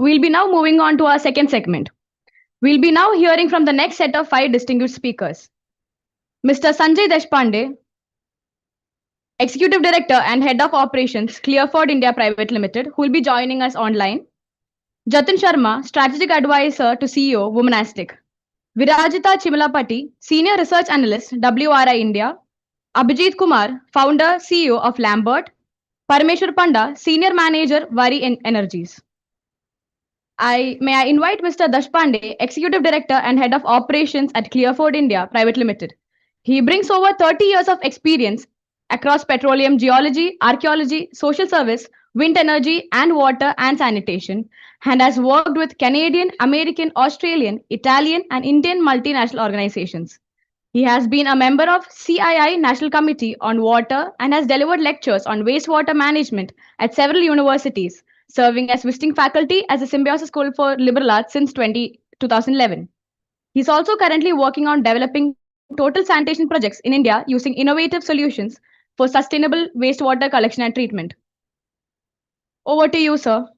We'll be now moving on to our second segment. We'll be now hearing from the next set of 5 distinguished speakers. Mr. Sanjay Deshpande, Executive Director and Head of Operations, Clearford India Private Limited, who will be joining us online. Jatin Sharma, Strategic Advisor to CEO, Bhubaneswar. Virajita Chimalapati, Senior Research Analyst, WRI India. Abhijit Kumar, Founder, CEO of Lambert. Parameshwar Panda, Senior Manager, Vari Energies. May I invite Mr. Deshpande, Executive Director and Head of Operations at Clearford India Private Limited. He brings over 30 years of experience across petroleum geology, archaeology, social service, wind energy, and water and sanitation, and has worked with Canadian, American, Australian, Italian, and Indian multinational organizations. He has been a member of CII National Committee on Water and has delivered lectures on wastewater management at several universities, serving as visiting faculty at the Symbiosis School for Liberal Arts since 2011. He's also currently working on developing total sanitation projects in India using innovative solutions for sustainable wastewater collection and treatment. Over to you, sir.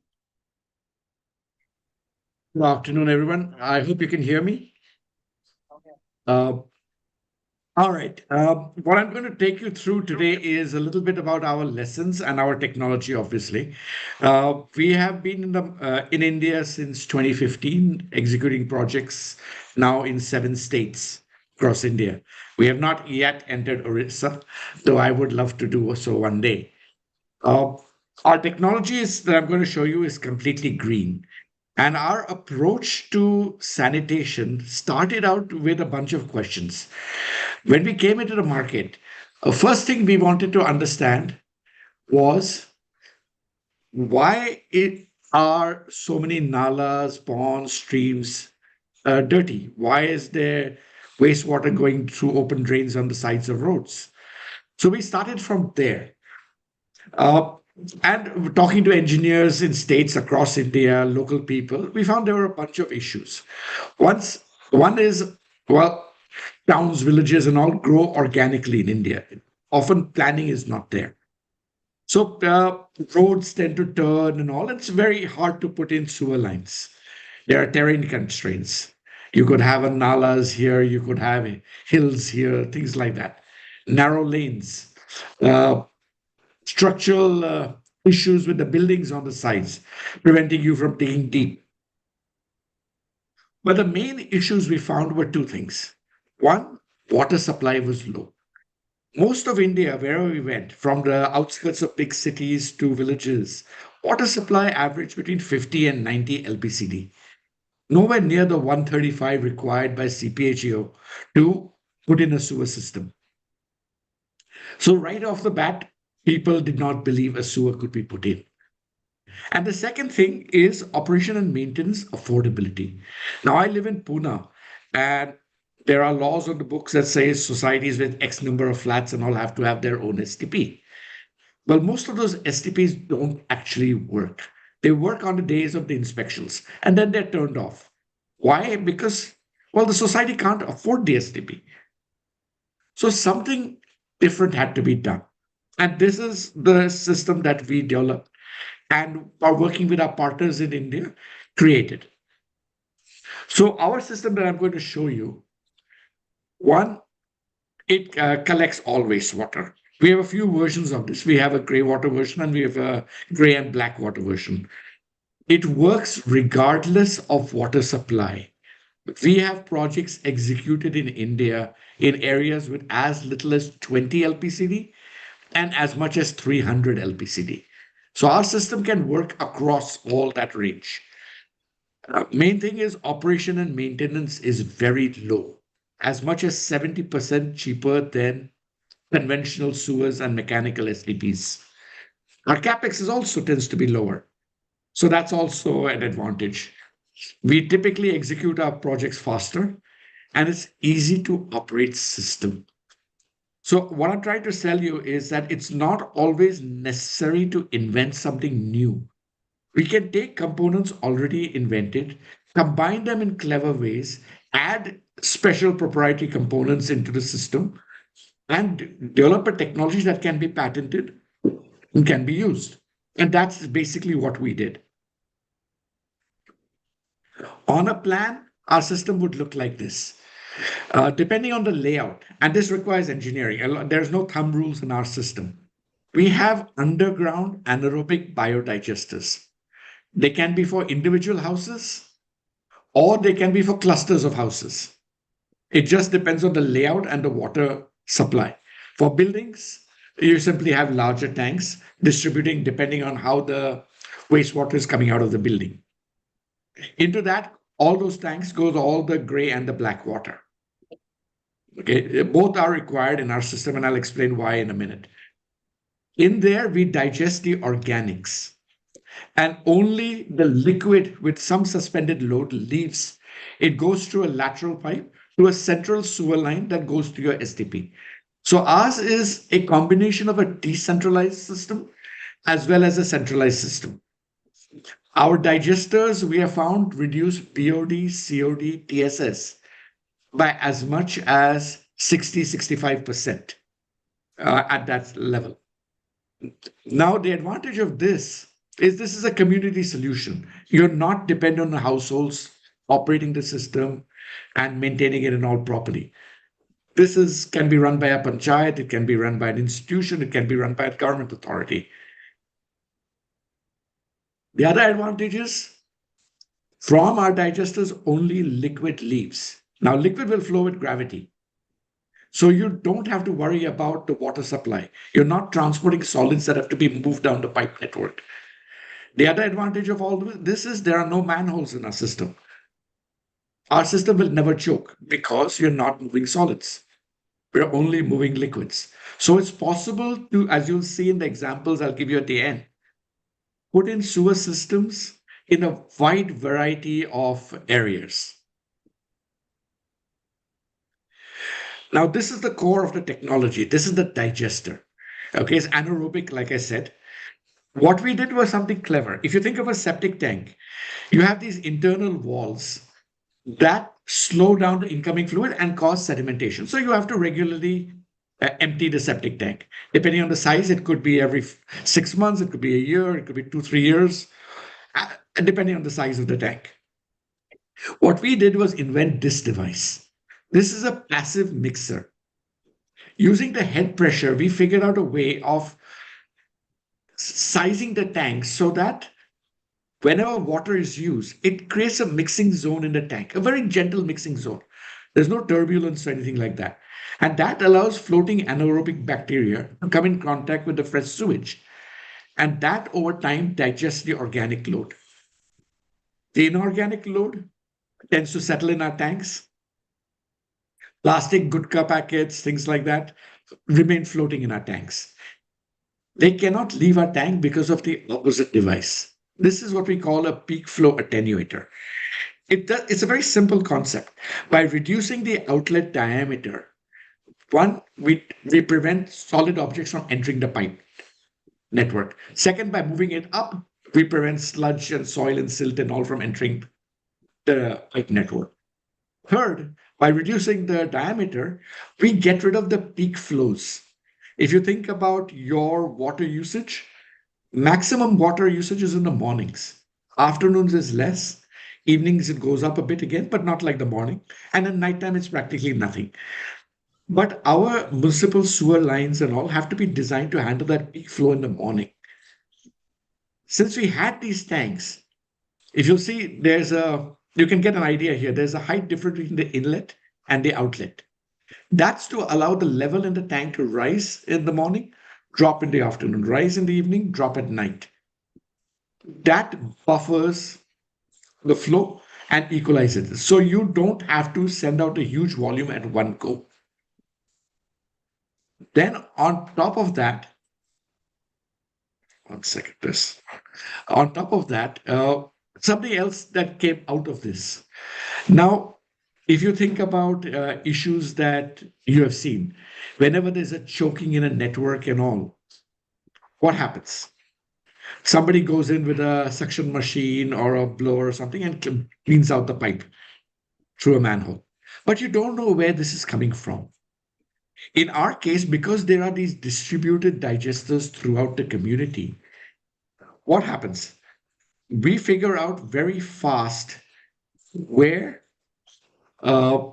Good afternoon, everyone. I hope you can hear me. Uh, all right. What I'm going to take you through today is a little bit about our lessons and our technology, obviously. We have been in India since 2015, executing projects now in 7 states across India. We have not yet entered Orissa, though I would love to do so one day. Uh, our technology that I'm going to show you is completely green. And our approach to sanitation started out with a bunch of questions. When we came into the market, first thing we wanted to understand was are so many nalas, ponds, streams dirty? Why is there wastewater going through open drains on the sides of roads? So we started from there. And talking to engineers in states across India, local people, we found there were a bunch of issues. One is, well, towns, villages, and all grow organically in India. Often planning is not there. So roads tend to turn and all. It's very hard to put in sewer lines. There are terrain constraints. You could have a nalas here, you could have hills here, things like that. Narrow lanes. Structural issues with the buildings on the sides, preventing you from digging deep. But the main issues we found were 2 things. One, water supply was low. Most of India, wherever we went, from the outskirts of big cities to villages, water supply averaged between 50 and 90 LPCD. Nowhere near the 135 required by CPHEO to put in a sewer system. So right off the bat, people did not believe a sewer could be put in. And the second thing is operation and maintenance affordability. Now, I live in Pune, and there are laws on the books that say societies with X number of flats and all have to have their own STP. Well, most of those STPs don't actually work. They work on the days of the inspections, and then they're turned off. Why? Because, well, the society can't afford the STP. So something different had to be done. And this is the system that we developed and are working with our partners in India created. So our system that I'm going to show you, one, it collects all wastewater. We have a few versions of this. We have a gray water version and we have a gray and black water version. It works regardless of water supply. We have projects executed in India in areas with as little as 20 LPCD and as much as 300 LPCD. So our system can work across all that range. Main thing is operation and maintenance is very low, as much as 70% cheaper than conventional sewers and mechanical STPs. Our capex is also tends to be lower. So that's also an advantage. We typically execute our projects faster and it's easy to operate system. So what I'm trying to tell you is that it's not always necessary to invent something new. We can take components already invented, combine them in clever ways, add special proprietary components into the system, and develop a technology that can be patented and can be used. And that's basically what we did. On a plan, our system would look like this. Depending on the layout, and this requires engineering, there's no thumb rules in our system. We have underground anaerobic biodigesters. They can be for individual houses or they can be for clusters of houses. It just depends on the layout and the water supply. For buildings, you simply have larger tanks distributing depending on how the wastewater is coming out of the building. Into that, all those tanks goes all the gray and the black water. Okay, both are required in our system, and I'll explain why in a minute. In there, we digest the organics, and only the liquid with some suspended load leaves. It goes through a lateral pipe to a central sewer line that goes to your SDP. So ours is a combination of a decentralized system as well as a centralized system. Our digesters, we have found, reduce BOD, COD, TSS by as much as 65% at that level. Now, the advantage of this is a community solution. You're not dependent on households operating the system and maintaining it and all properly. Can be run by a panchayat, it can be run by an institution, it can be run by a government authority. The other advantage is from our digesters, only liquid leaves. Now, liquid will flow with gravity. So you don't have to worry about the water supply. You're not transporting solids that have to be moved down the pipe network. The other advantage of all this is there are no manholes in our system. Our system will never choke because you're not moving solids. We're only moving liquids. So it's possible to, as you'll see in the examples I'll give you at the end, put in sewer systems in a wide variety of areas. Now, this is the core of the technology. This is the digester. Okay, it's anaerobic, like I said. What we did was something clever. If you think of a septic tank, you have these internal walls that slow down the incoming fluid and cause sedimentation. So you have to regularly empty the septic tank. Depending on the size, it could be every 6 months, it could be a year, it could be 2, 3 years, depending on the size of the tank. What we did was invent this device. This is a passive mixer. Using the head pressure, we figured out a way of sizing the tank so that whenever water is used, it creates a mixing zone in the tank, a very gentle mixing zone. There's no turbulence or anything like that. And that allows floating anaerobic bacteria to come in contact with the fresh sewage. And that over time digests the organic load. The inorganic load tends to settle in our tanks. Plastic, gutka packets, things like that remain floating in our tanks. They cannot leave our tank because of the opposite device. This is what we call a peak flow attenuator. It's a very simple concept. By reducing the outlet diameter, one, we prevent solid objects from entering the pipe network. Second, by moving it up, we prevent sludge and soil and silt and all from entering the pipe network. Third, by reducing the diameter, we get rid of the peak flows. If you think about your water usage, maximum water usage is in the mornings. Afternoons is less. Evenings it goes up a bit again, but not like the morning. And at nighttime it's practically nothing. But our municipal sewer lines and all have to be designed to handle that peak flow in the morning. Since we had these tanks, if you see, you can get an idea here. There's a height difference between the inlet and the outlet. That's to allow the level in the tank to rise in the morning, drop in the afternoon, rise in the evening, drop at night. That buffers the flow and equalizes it. So you don't have to send out a huge volume at one go. Then on top of that, one second, this. On top of that, something else that came out of this. Now, if you think about issues that you have seen, whenever there's a choking in a network and all, what happens? Somebody goes in with a suction machine or a blower or something and cleans out the pipe through a manhole. But you don't know where this is coming from. In our case, because there are these distributed digesters throughout the community, what happens? We figure out very fast where uh,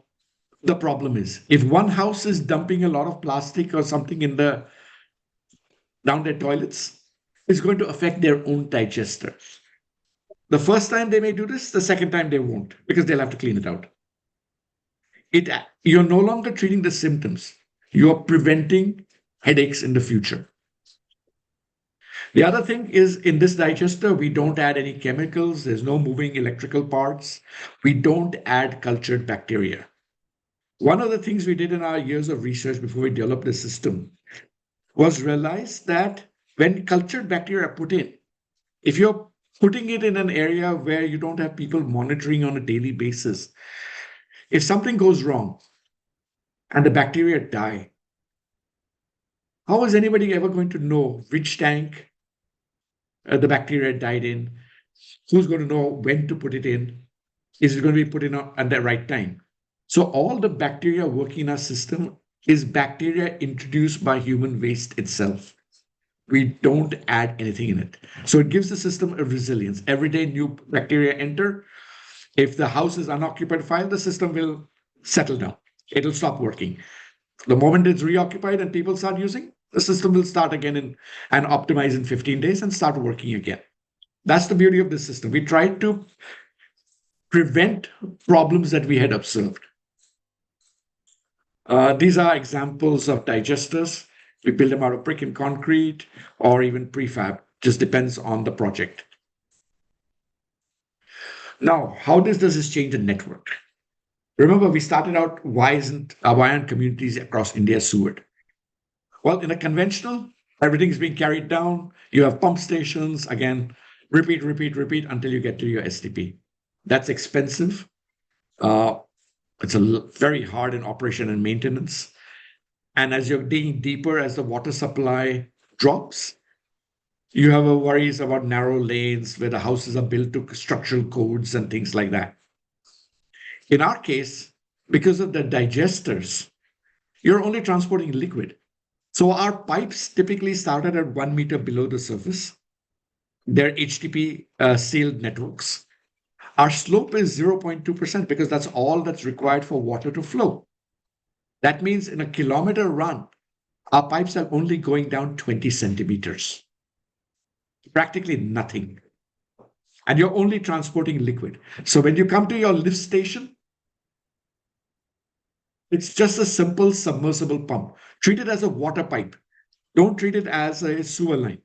the problem is. If one house is dumping a lot of plastic or something in the down their toilets, it's going to affect their own digester. The first time they may do this, the second time they won't because they'll have to clean it out. You're no longer treating the symptoms. You're preventing headaches in the future. The other thing is in this digester, we don't add any chemicals. There's no moving electrical parts. We don't add cultured bacteria. One of the things we did in our years of research before we developed the system was realize that when cultured bacteria are put in, if you're putting it in an area where you don't have people monitoring on a daily basis, if something goes wrong and the bacteria die, how is anybody ever going to know which tank the bacteria died in? Who's going to know when to put it in? Is it going to be put in at the right time? So all the bacteria working in our system is bacteria introduced by human waste itself. We don't add anything in it. So it gives the system a resilience. Every day new bacteria enter. If the house is unoccupied file, the system will settle down. It'll stop working. The moment it's reoccupied and people start using, the system will start again and optimize in 15 days and start working again. That's the beauty of this system. We tried to prevent problems that we had observed. These are examples of digesters. We build them out of brick and concrete or even prefab, just depends on the project. Now, how does this change the network? Remember, we started out why aren't communities across India sewered? Well, in a conventional, everything's being carried down. You have pump stations, again, repeat, repeat, repeat until you get to your STP. That's expensive. It's very hard in operation and maintenance. And as you're digging deeper, as the water supply drops, you have worries about narrow lanes where the houses are built to structural codes and things like that. In our case, because of the digesters, you're only transporting liquid. So our pipes typically started at 1 meter below the surface. They're HTP sealed networks. Our slope is 0.2% because that's all that's required for water to flow. That means in a kilometer run, our pipes are only going down 20 centimeters, practically nothing. And you're only transporting liquid. So when you come to your lift station, it's just a simple submersible pump. Treat it as a water pipe. Don't treat it as a sewer line.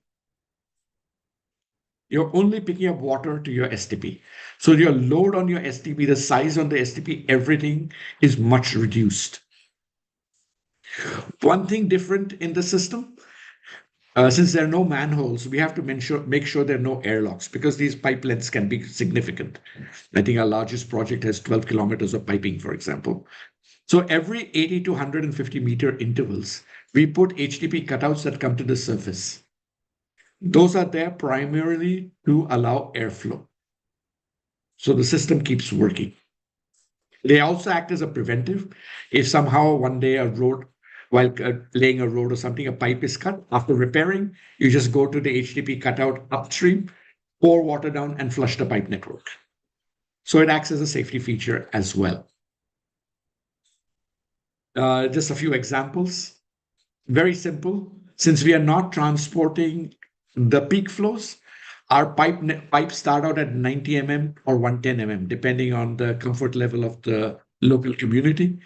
You're only picking up water to your STP. So your load on your STP, the size on the STP, everything is much reduced. One thing different in the system, since there are no manholes, we have to make sure there are no airlocks because these pipe lengths can be significant. I think our largest project has 12 kilometers of piping, for example. So every 80 to 150 meter intervals, we put HTP cutouts that come to the surface. Those are there primarily to allow airflow. So the system keeps working. They also act as a preventive. If somehow one day a road, while laying a road or something, a pipe is cut, after repairing, you just go to the HTP cutout upstream, pour water down and flush the pipe network. So it acts as a safety feature as well. Just a few examples. Very simple. Since we are not transporting the peak flows, our pipes start out at 90 mm or 110 mm, depending on the comfort level of the local community.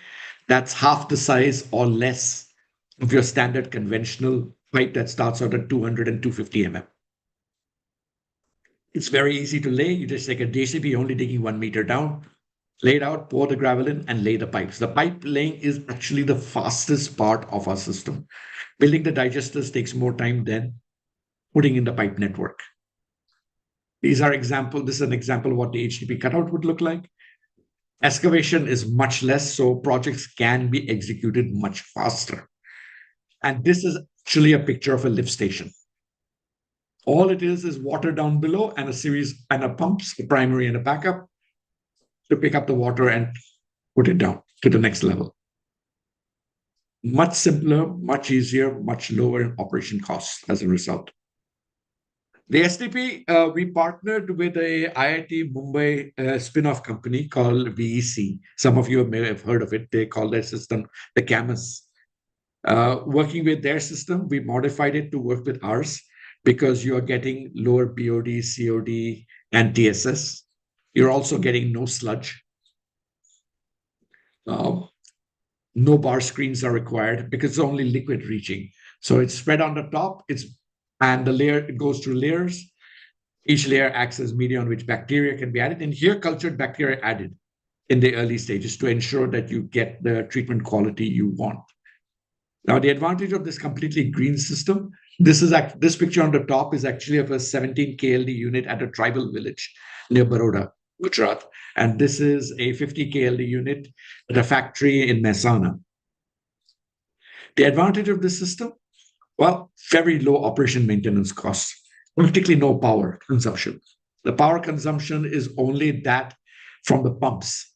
That's half the size or less of your standard conventional pipe that starts out at 200 and 250 mm. It's very easy to lay. You just take a JCB, only digging 1 meter down, lay it out, pour the gravel in, and lay the pipes. The pipe laying is actually the fastest part of our system. Building the digesters takes more time than putting in the pipe network. This is an example of what the HTTP cutout would look like. Excavation is much less, so projects can be executed much faster. And this is actually a picture of a lift station. All it is water down below and a series and a pumps, a primary and a backup, to pick up the water and put it down to the next level. Much simpler, much easier, much lower in operation costs as a result. The SDP, we partnered with a IIT Mumbai spin-off company called VEC. Some of you may have heard of it. They call their system the CAMUS. Working with their system, we modified it to work with ours because you are getting lower BOD, COD, and TSS. You're also getting no sludge. Uh, no bar screens are required because it's only liquid reaching. So it's spread on the top. And the layer, it goes through layers. Each layer acts as media on which bacteria can be added. And here, cultured bacteria added in the early stages to ensure that you get the treatment quality you want. Now, the advantage of this completely green system, this picture on the top is actually of a 17 KLD unit at a tribal village near Baroda, Gujarat. And this is a 50 KLD unit at a factory in Mehsana. The advantage of this system, well, very low operation maintenance costs, practically no power consumption. The power consumption is only that from the pumps.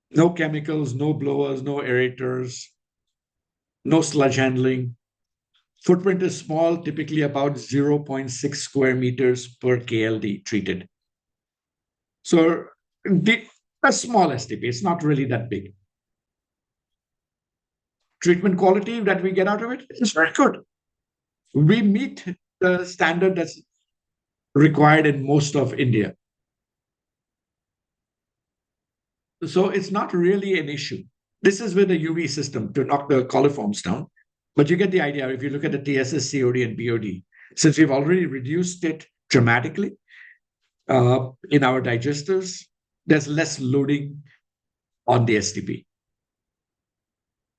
No chemicals, no blowers, no aerators, no sludge handling. Footprint is small, typically about 0.6 square meters per KLD treated. So a small STP, it's not really that big. Treatment quality that we get out of it is very good. We meet the standard that's required in most of India. So it's not really an issue. This is with the UV system to knock the coliforms down. But you get the idea. If you look at the TSS, COD, and BOD, since we've already reduced it dramatically in our digesters, there's less loading on the STP.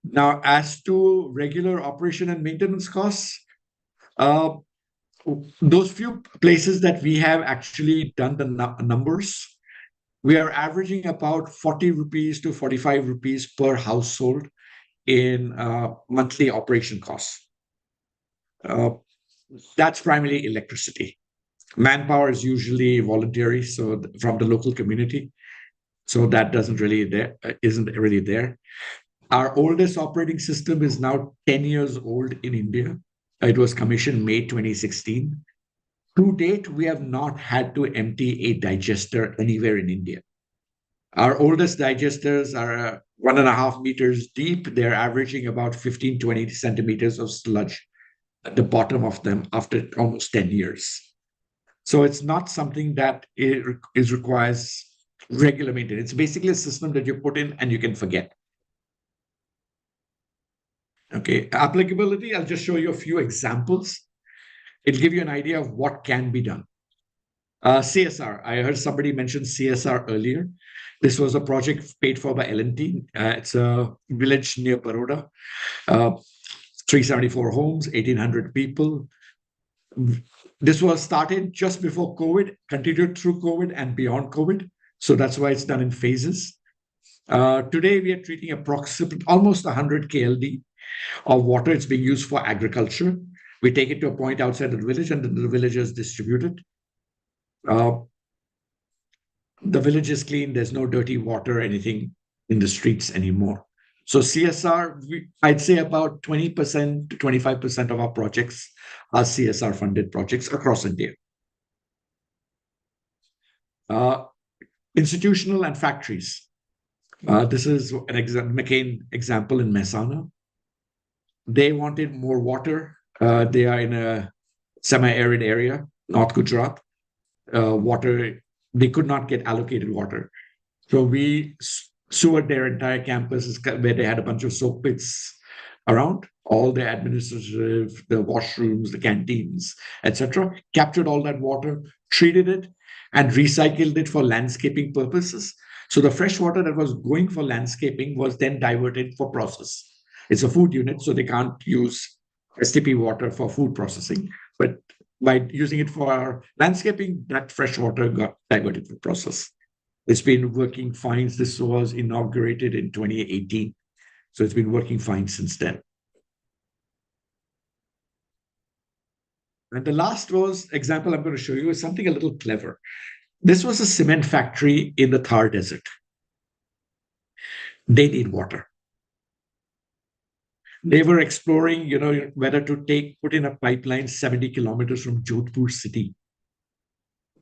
Now, as to regular operation and maintenance costs, those few places that we have actually done the numbers, we are averaging about 40 rupees to 45 rupees per household in monthly operation costs. That's primarily electricity. Manpower is usually voluntary, so from the local community. So that isn't really there. Our oldest operating system is now 10 years old in India. It was commissioned May 2016. To date, we have not had to empty a digester anywhere in India. Our oldest digesters are 1.5 meters deep. They're averaging about 15, 20 centimeters of sludge at the bottom of them after almost 10 years. So it's not something that requires regular maintenance. It's basically a system that you put in and you can forget. Okay, applicability, I'll just show you a few examples. It'll give you an idea of what can be done. CSR, I heard somebody mention CSR earlier. This was a project paid for by L&T. It's a village near Baroda, 374 homes, 1,800 people. This was started just before COVID, continued through COVID and beyond COVID. So that's why it's done in phases. Today, we are treating approximately almost 100 KLD of water. It's being used for agriculture. We take it to a point outside the village and the villagers distribute it. The village is clean. There's no dirty water or anything in the streets anymore. So CSR, I'd say about 20% to 25% of our projects are CSR funded projects across India. Institutional and factories. This is an McCain example in Mehsana. They wanted more water. They are in a semi-arid area, North Gujarat. They could not get allocated water. So we sewered their entire campus where they had a bunch of soak pits around, all the administrative, the washrooms, the canteens, etc. Captured all that water, treated it, and recycled it for landscaping purposes. So the fresh water that was going for landscaping was then diverted for process. It's a food unit, so they can't use STP water for food processing. But by using it for our landscaping, that fresh water got diverted for process. It's been working fine. This was inaugurated in 2018. So it's been working fine since then. And the last example I'm going to show you is something a little clever. This was a cement factory in the Thar Desert. They need water. They were exploring, whether to put in a pipeline 70 kilometers from Jodhpur city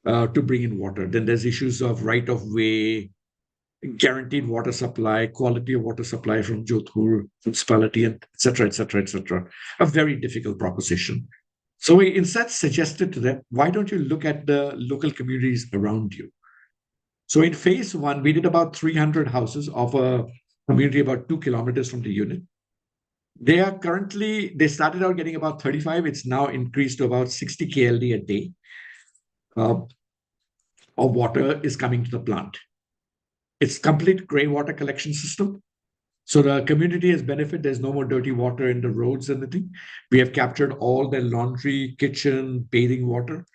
to bring in water. Then there's issues of right of way, guaranteed water supply, quality of water supply from Jodhpur municipality, and et cetera, et cetera, et cetera. A very difficult proposition. So we instead suggested to them, why don't you look at the local communities around you? So in phase one, we did about 300 houses of a community about 2 kilometers from the unit. They started out getting about 35. It's now increased to about 60 KLD a day uh, of water is coming to the plant. It's complete gray water collection system. So the community has benefit. There's no more dirty water in the roads and anything. We have captured all the laundry, kitchen, bathing water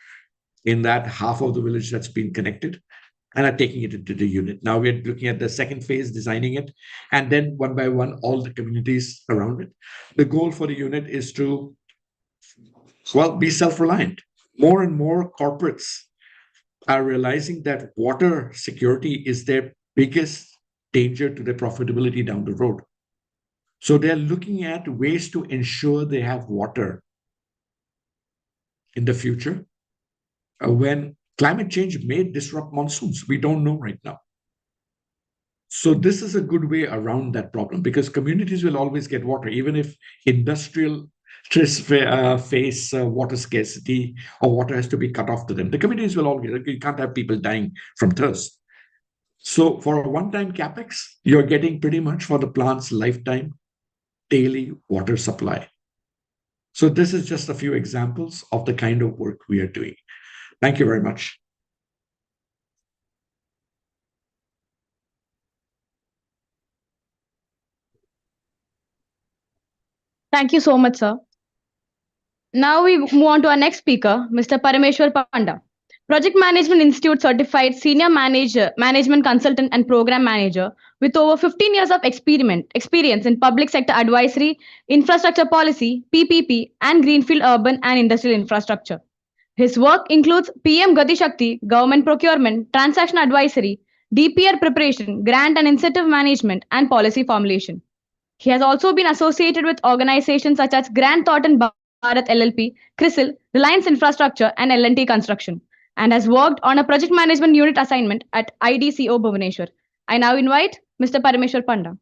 in that half of the village that's been connected and are taking it into the unit. Now we're looking at the second phase, designing it, and then one by one, all the communities around it. The goal for the unit is to, well, be self-reliant. More and more corporates are realizing that water security is their biggest danger to their profitability down the road. So they're looking at ways to ensure they have water in the future when climate change may disrupt monsoons. We don't know right now. So this is a good way around that problem because communities will always get water, even if industrial face water scarcity or water has to be cut off to them. The communities will always, you can't have people dying from thirst. So for a one-time capex, you're getting pretty much for the plant's lifetime daily water supply. So this is just a few examples of the kind of work we are doing. Thank you very much. Thank you so much, sir. Now we move on to our next speaker, Mr. Parameshwar Panda, Project Management Institute certified senior manager, management consultant and program manager with over 15 years of experience in public sector advisory, infrastructure policy, PPP, and greenfield urban and industrial infrastructure. His work includes PM Gati Shakti, government procurement, transaction advisory, DPR preparation, grant and incentive management, and policy formulation. He has also been associated with organizations such as Grant Thornton Bharat LLP, CRISIL, Reliance Infrastructure, and L&T Construction, and has worked on a project management unit assignment at IDCO Bhubaneswar. I now invite Mr. Parameshwar Panda.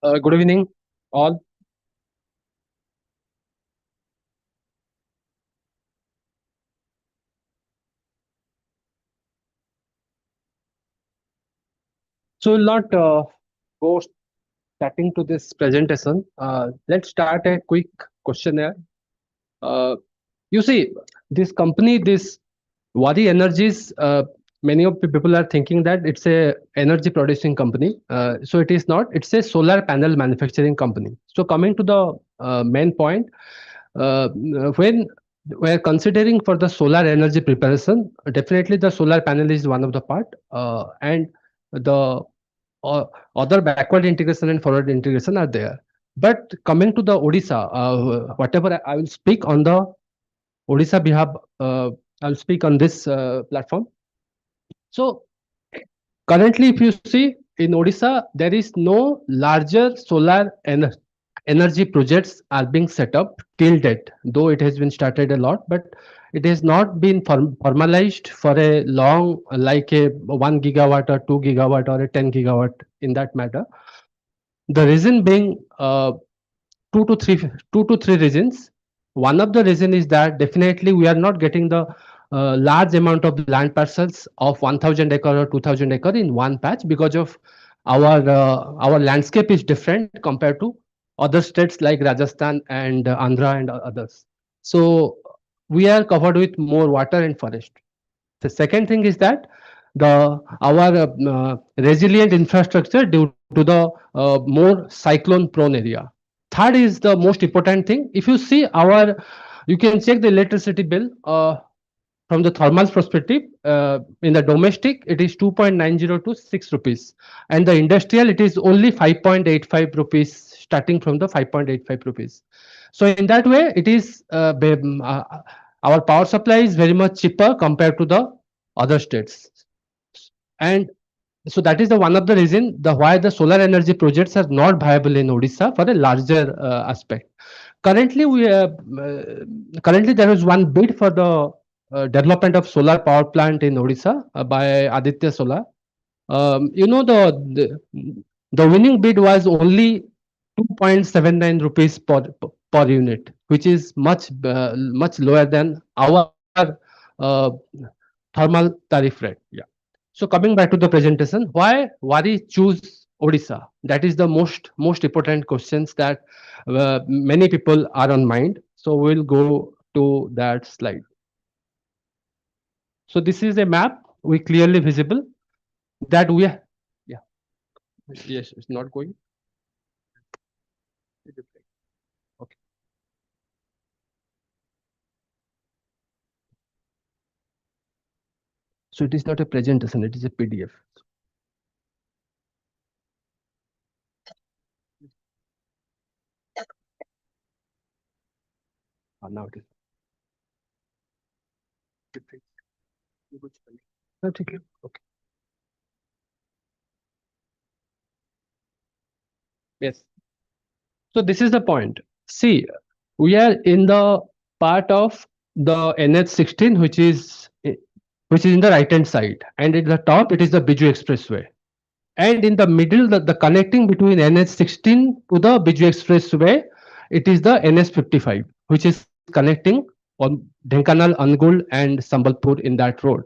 Good evening, all. So we'll not go starting to this presentation. Let's start a quick questionnaire. You see, this company, this Wadi Energies, many of the people are thinking that it's a energy producing company. So it is not. It's a solar panel manufacturing company. So coming to the main point, when we're considering for the solar energy preparation, definitely the solar panel is one of the part, and the other backward integration and forward integration are there. But coming to the Odisha, whatever I will speak on the Odisha behalf, I'll speak on this platform. So currently, if you see in Odisha, there is no larger solar energy projects are being set up till date, though it has been started a lot, but it has not been formalized for a long, like a 1 gigawatt or 2 gigawatt or a 10 gigawatt in that matter. The reason being two to three reasons. One of the reason is that definitely we are not getting the large amount of land parcels of 1000 acre or 2000 acre in one patch because of our landscape is different compared to other states like Rajasthan and Andhra and others. So we are covered with more water and forest. The second thing is that our resilient infrastructure due to the more cyclone prone area. Third is the most important thing. If you see you can check the electricity bill from the thermal perspective. In the domestic, it is 2.90 to 6 rupees, and the industrial it is only 5.85 rupees, starting from the 5.85 rupees. So in that way, it is our power supply is very much cheaper compared to the other states. And so that is the one of the reason the why the solar energy projects are not viable in Odisha for a larger aspect. Currently, currently there is one bid for the development of solar power plant in Odisha by Aditya Solar. You know the winning bid was only 2.79 rupees per unit, which is much lower than our thermal tariff rate. Yeah. So coming back to the presentation, why choose Odisha? That is the most important questions that many people are on mind. So we'll go to that slide. So this is a map we clearly visible that we are, yeah, yes, it's not going. Okay. So it is not a presentation, it is a PDF. Now it is. Okay. Yes. So this is the point. See, we are in the part of the NH16, which is in the right hand side, and at the top it is the Biju Expressway, and in the middle the connecting between NH16 to the Biju Expressway, it is the NH55, which is connecting on Dhenkanal, Angul, and Sambalpur in that road.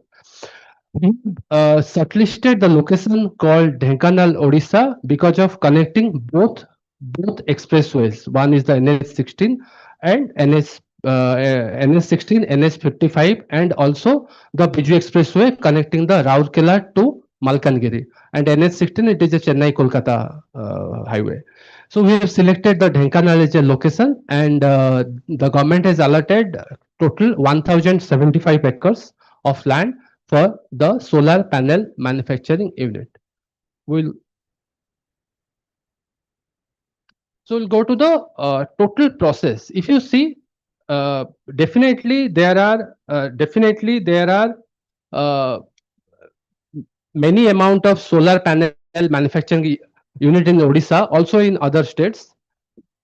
We shortlisted the location called Dhenkanal, Odisha because of connecting both expressways. One is the NH16 and NH16, NH55, and also the Biju Expressway connecting the Rourkela to Malkangiri. And NH16, it is a Chennai Kolkata highway. So we have selected the Dhenkanal as a location, and the government has allotted total 1075 acres of land for the solar panel manufacturing unit. We'll go to the total process. If you see, definitely there are uh, many amount of solar panel manufacturing unit in Odisha, also in other states.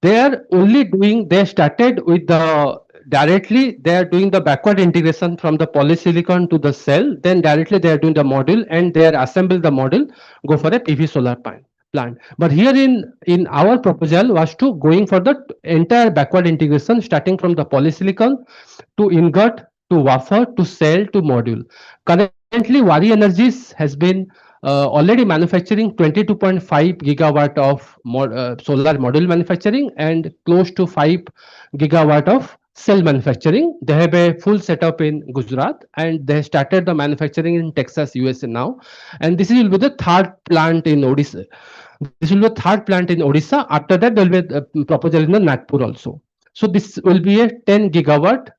They started with directly they are doing the backward integration from the polysilicon to the cell, then directly they are doing the module, and they are assemble the module, go for a PV solar plant. But here in our proposal was to going for the entire backward integration, starting from the polysilicon to ingot to wafer to cell to module. Currently, Wari Energies has been already manufacturing 22.5 gigawatt of solar module manufacturing and close to 5 gigawatt of cell manufacturing. They have a full setup in Gujarat, and they started the manufacturing in Texas, USA now. And this will be the third plant in Odisha. This will be the third plant in Odisha. After that, there will be a proposal in the Nagpur also. So this will be a 10 gigawatt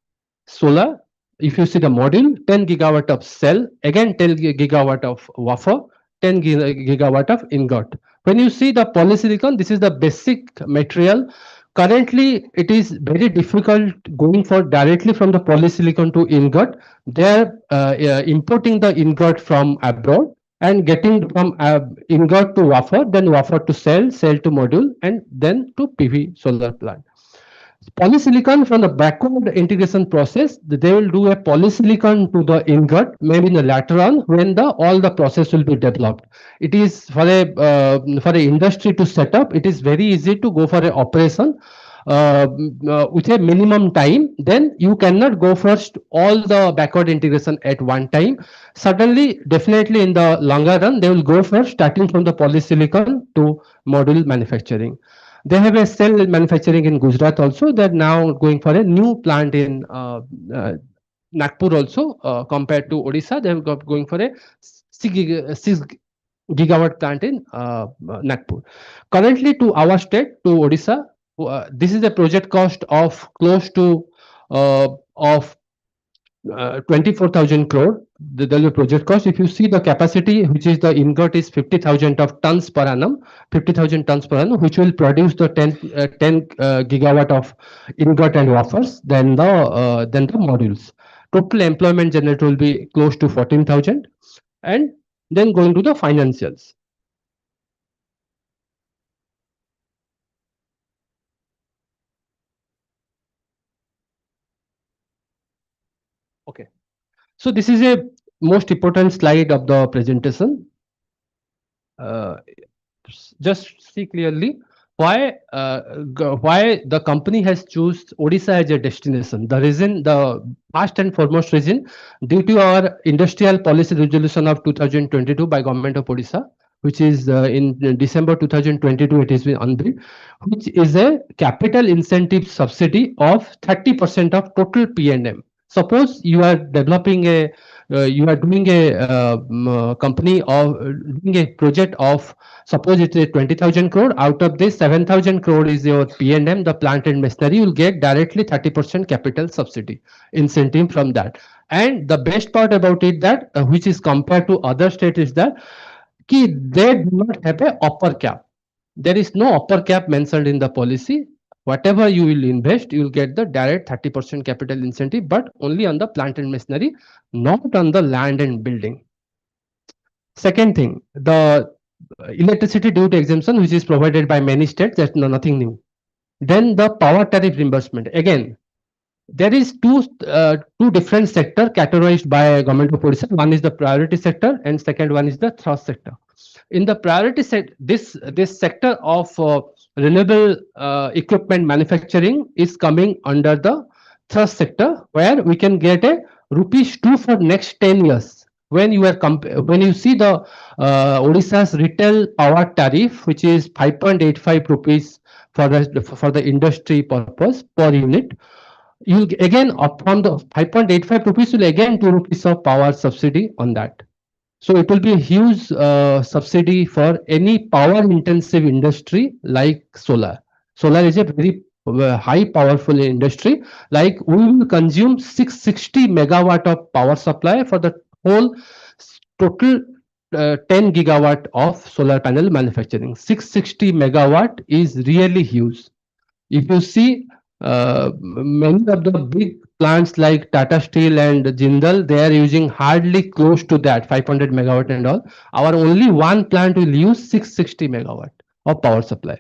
solar. If you see the module, 10 gigawatt of cell, again 10 gigawatt of wafer, 10 gigawatt of ingot. When you see the polysilicon, this is the basic material. Currently, it is very difficult going for directly from the polysilicon to ingot. They are importing the ingot from abroad and getting from ingot to wafer, then wafer to cell, cell to module, and then to PV solar plant. Polysilicon from the backward integration process, they will do a polysilicon to the ingot, maybe in the later on when all the process will be developed. It is for a industry to set up. It is very easy to go for an operation with a minimum time. Then you cannot go first all the backward integration at one time. Suddenly, definitely in the longer run, they will go first starting from the polysilicon to module manufacturing. They have a cell manufacturing in Gujarat also. They're now going for a new plant in Nagpur also. Compared to Odisha, they're going for a 6 gigawatt plant in Nagpur. Currently, to our state, to Odisha, this is a project cost of close to of 24,000 crore. The project cost. If you see the capacity, which is the ingot, is 50,000 of tons per annum, 50,000 tons per annum, which will produce the 10 gigawatt of ingot and wafers. Then the modules. Total employment generated will be close to 14,000, and Then going to the financials. Okay. So this is a most important slide of the presentation. Uh, just see clearly why the company has choose Odisha as a destination. The reason, the first and foremost reason, due to our industrial policy resolution of 2022 by Government of Odisha, which is in December 2022, it has been unveiled, which is a capital incentive subsidy of 30% of total P&M. Suppose you are developing a you are doing a company of doing a project of, suppose it's a 20,000 crore. Out of this, 7,000 crore is your P&M, the plant and machinery. You'll get directly 30% capital subsidy incentive from that. And the best part about it, that which is compared to other states, is that they do not have a upper cap. There is no upper cap mentioned in the policy. Whatever you will invest, you will get the direct 30% capital incentive, but only on the plant and machinery, not on the land and building. Second thing, the electricity duty exemption, which is provided by many states, that's nothing new. Then the power tariff reimbursement. Again, there is two different sector categorized by Government of Odisha. One is the priority sector, and second one is the thrust sector. In the priority sector, this sector of renewable equipment manufacturing is coming under the thrust sector, where we can get a rupees 2 for next 10 years. When you are when you see the Odisha's retail power tariff, which is 5.85 rupees for the industry purpose per unit, you again from the 5.85 rupees, you'll again 2 rupees of power subsidy on that. So it will be a huge subsidy for any power intensive industry like solar. Solar is a very high powerful industry. Like we will consume 660 megawatt of power supply for the whole total 10 gigawatt of solar panel manufacturing. 660 megawatt is really huge. If you see many of the big plants like Tata Steel and Jindal, they are using hardly close to that 500 megawatt and all. Our only one plant will use 660 megawatt of power supply.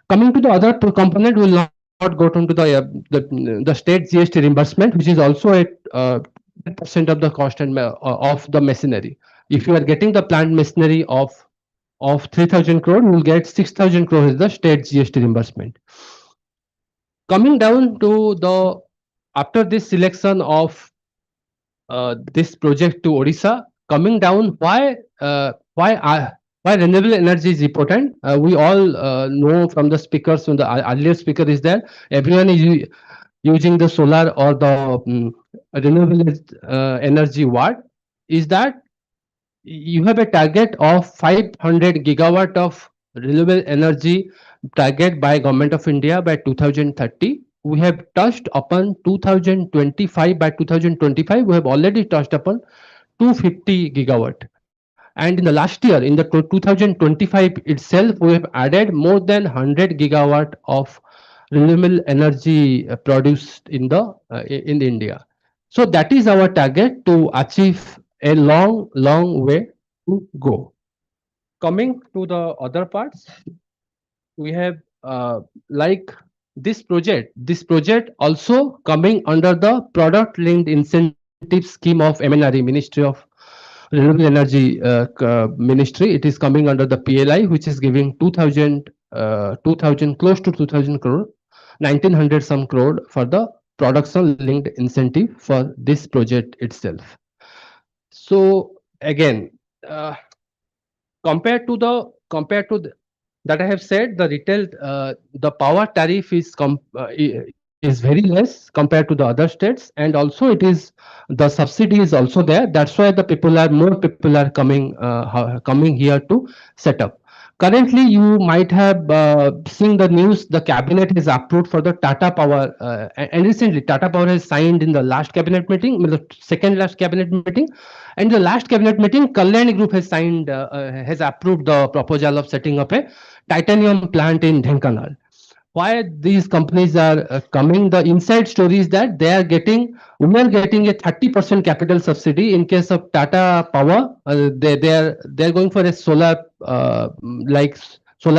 Coming to the other component, we will not go into the state GST reimbursement, which is also at 10% of the cost and of the machinery. If you are getting the plant machinery of 3,000 crore, you will get 6,000 crore is the state GST reimbursement. Coming down to the, after this selection of this project to Odisha, coming down, why renewable energy is important? We all know from the speakers, from the earlier speaker is there, everyone is using the solar or the renewable energy. What is that? You have a target of 500 gigawatt of renewable energy target by Government of India by 2030. We have touched upon 2025. By 2025, we have already touched upon 250 gigawatt. And in the last year, in the 2025 itself, we have added more than 100 gigawatt of renewable energy produced in India. So that is our target to achieve a long way to go. Coming to the other parts, we have like this project also coming under the product linked incentive scheme of MNRE, Ministry of Renewable Energy Ministry. It is coming under the PLI, which is giving 2,000 close to 2,000 crore, 1,900 some crore for the production linked incentive for this project itself. So again, compared to that I have said, the retail the power tariff is very less compared to the other states, and also it is, the subsidy is also there. That's why more people are coming here to set up. Currently, you might have seen the news. The cabinet has approved for the Tata Power, and recently Tata Power has signed in the last cabinet meeting, the second last cabinet meeting, and the last cabinet meeting, Kalyani Group has signed, has approved the proposal of setting up a titanium plant in Dhenkanal. why these companies are coming. The inside story is that we are getting a 30% capital subsidy in case of Tata Power. They're going for a solar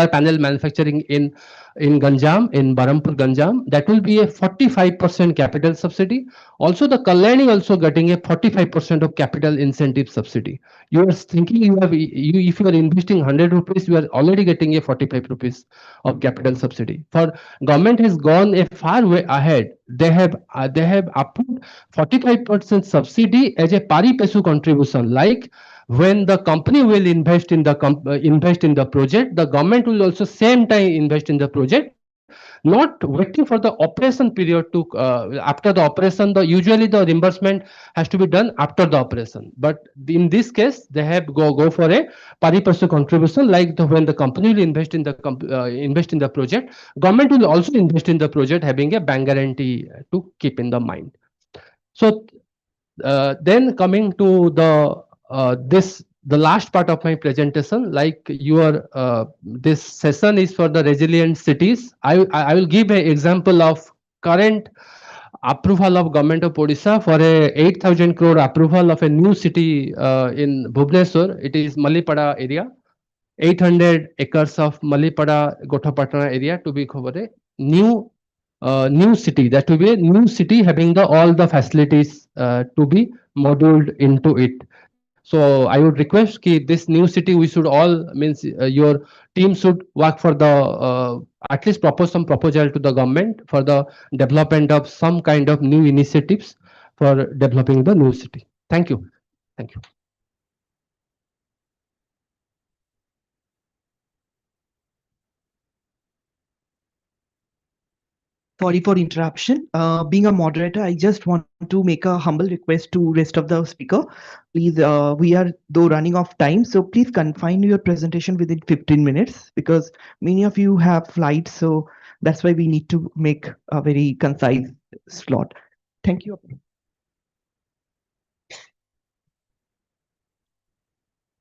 panel manufacturing in Ganjam, in Barampur Ganjam. That will be a 45% capital subsidy. Also, the Kalyani also getting a 45% of capital incentive subsidy. You are thinking if you are investing 100 rupees, you are already getting a 45 rupees of capital subsidy. For government has gone a far way ahead. They have approved 45% subsidy as a pari passu contribution. Like when the company will invest in the project, the government will also same time invest in the project, not waiting for the operation period to after the operation. Usually the reimbursement has to be done after the operation, but in this case they have go for a pari passu contribution. Like when the company will invest in the project, government will also invest in the project, having a bank guarantee to keep in the mind. So then coming to the last part of my presentation, like your this session is for the resilient cities. I will give an example of current approval of government of Odisha for a 8,000 crore approval of a new city in Bhubaneswar. It is Malipada area. 800 acres of Malipada Gothapatna area to be covered. New city, that will be a new city having all the facilities to be modeled into it. So I would request ki this new city we should all means your team should work for the at least propose some proposal to the government for the development of some kind of new initiatives for developing the new city. Thank you. Thank you. Sorry for interruption. Being a moderator, I just want to make a humble request to rest of the speaker. Please, we are though running off time, so please confine your presentation within 15 minutes because many of you have flights, so that's why we need to make a very concise slot. Thank you.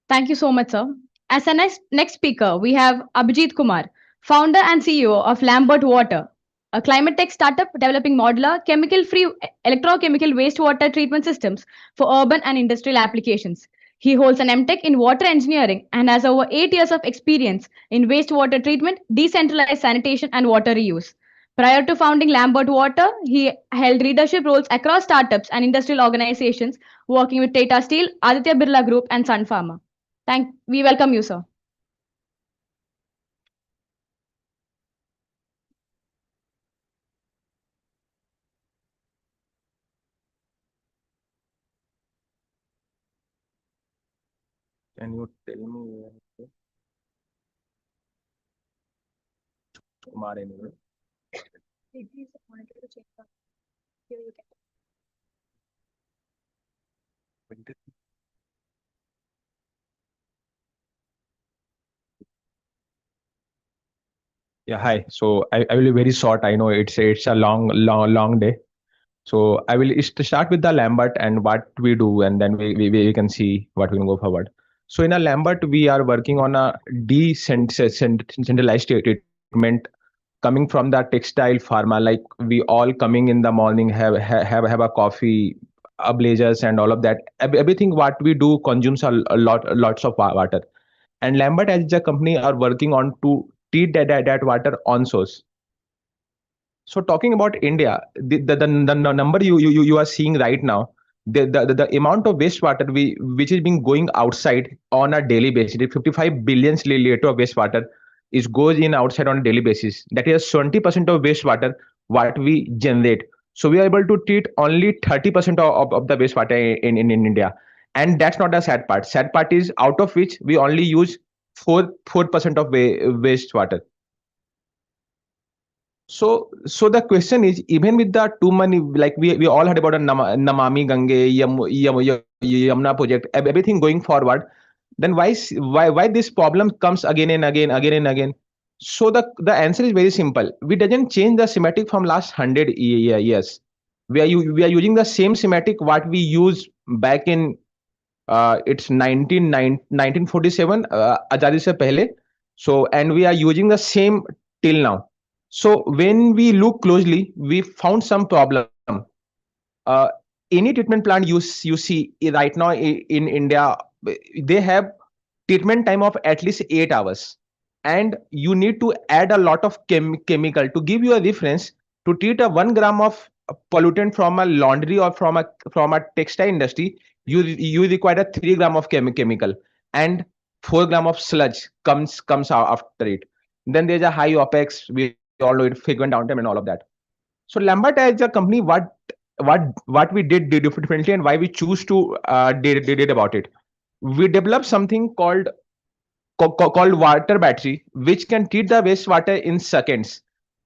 Thank you so much, sir. As a next speaker, we have Abhijit Kumar, founder and CEO of Lambert Water, a climate tech startup developing modular, chemical-free electrochemical wastewater treatment systems for urban and industrial applications. He holds an MTech in water engineering and has over 8 years of experience in wastewater treatment, decentralized sanitation, and water reuse. Prior to founding Lambert Water, he held leadership roles across startups and industrial organizations, working with Tata Steel, Aditya Birla Group, and Sun Pharma. We welcome you, sir. Can you tell me Kumar anyway? Yeah, hi. So I will be very short. I know it's a long day. So I will start with the Lambert and what we do, and then we can see what we can go forward. So in a Lambert, we are working on a decentralized treatment coming from the textile pharma. Like we all coming in the morning, have a coffee, a blazers, and all of that. Everything what we do consumes lots of water. And Lambert as a company are working on to treat that water on source. So talking about India, the number you are seeing right now, the amount of wastewater which is being going outside on a daily basis, 55 billion liter of wastewater is goes in outside on a daily basis. That is 70% of wastewater what we generate. So we are able to treat only 30% of the wastewater in India. And that's not the sad part. Sad part is out of which we only use 4% of wastewater. So the question is, even with the too many, like we all heard about a Namami Gange, Yamuna project, everything going forward, then why this problem comes again and again? So the answer is very simple. We didn't change the schematic from last 100 years. We are using the same schematic what we used back in it's 1947 Azadi se pehle. So and we are using the same till now. So when we look closely, we found some problem. uh, any treatment plant you see right now in India, they have treatment time of at least 8 hours, and you need to add a lot of chemical. To give you a reference, to treat a 1 gram of pollutant from a laundry or from a textile industry, you require a 3 gram of chemical, and 4 gram of sludge comes out after it. Then there's a high opex. We all know it, frequent downtime and all of that. So Lambert as a company, what we did differently, and why we choose to did about it. We developed something called water battery, which can treat the wastewater in seconds.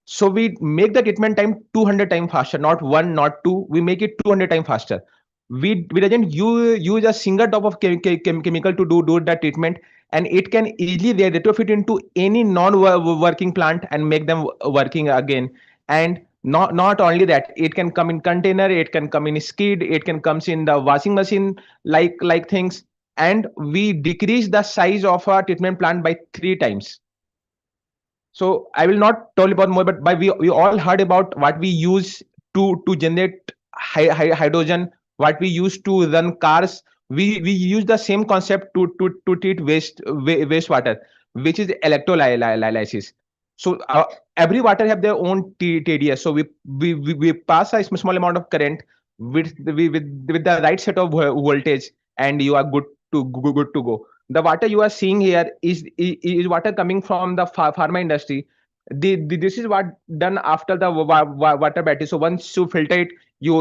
So we make the treatment time 200 times faster, not one, not two. We make it 200 times faster. We doesn't use a single drop of chemical to do the treatment, and it can easily retrofit into any non-working plant and make them working again. And not only that, it can come in container, it can come in skid, it can comes in the washing machine, like things. And we decrease the size of a treatment plant by 3 times. So I will not tell about more, but we all heard about what we use to generate hydrogen, what we use to run cars. We use the same concept to treat wastewater, which is electrolysis. So every water have their own TDS. So we pass a small amount of current with the right set of voltage, and you are good to go. The water you are seeing here is water coming from the pharma industry. This is what done after the water battery. So once you filter it, you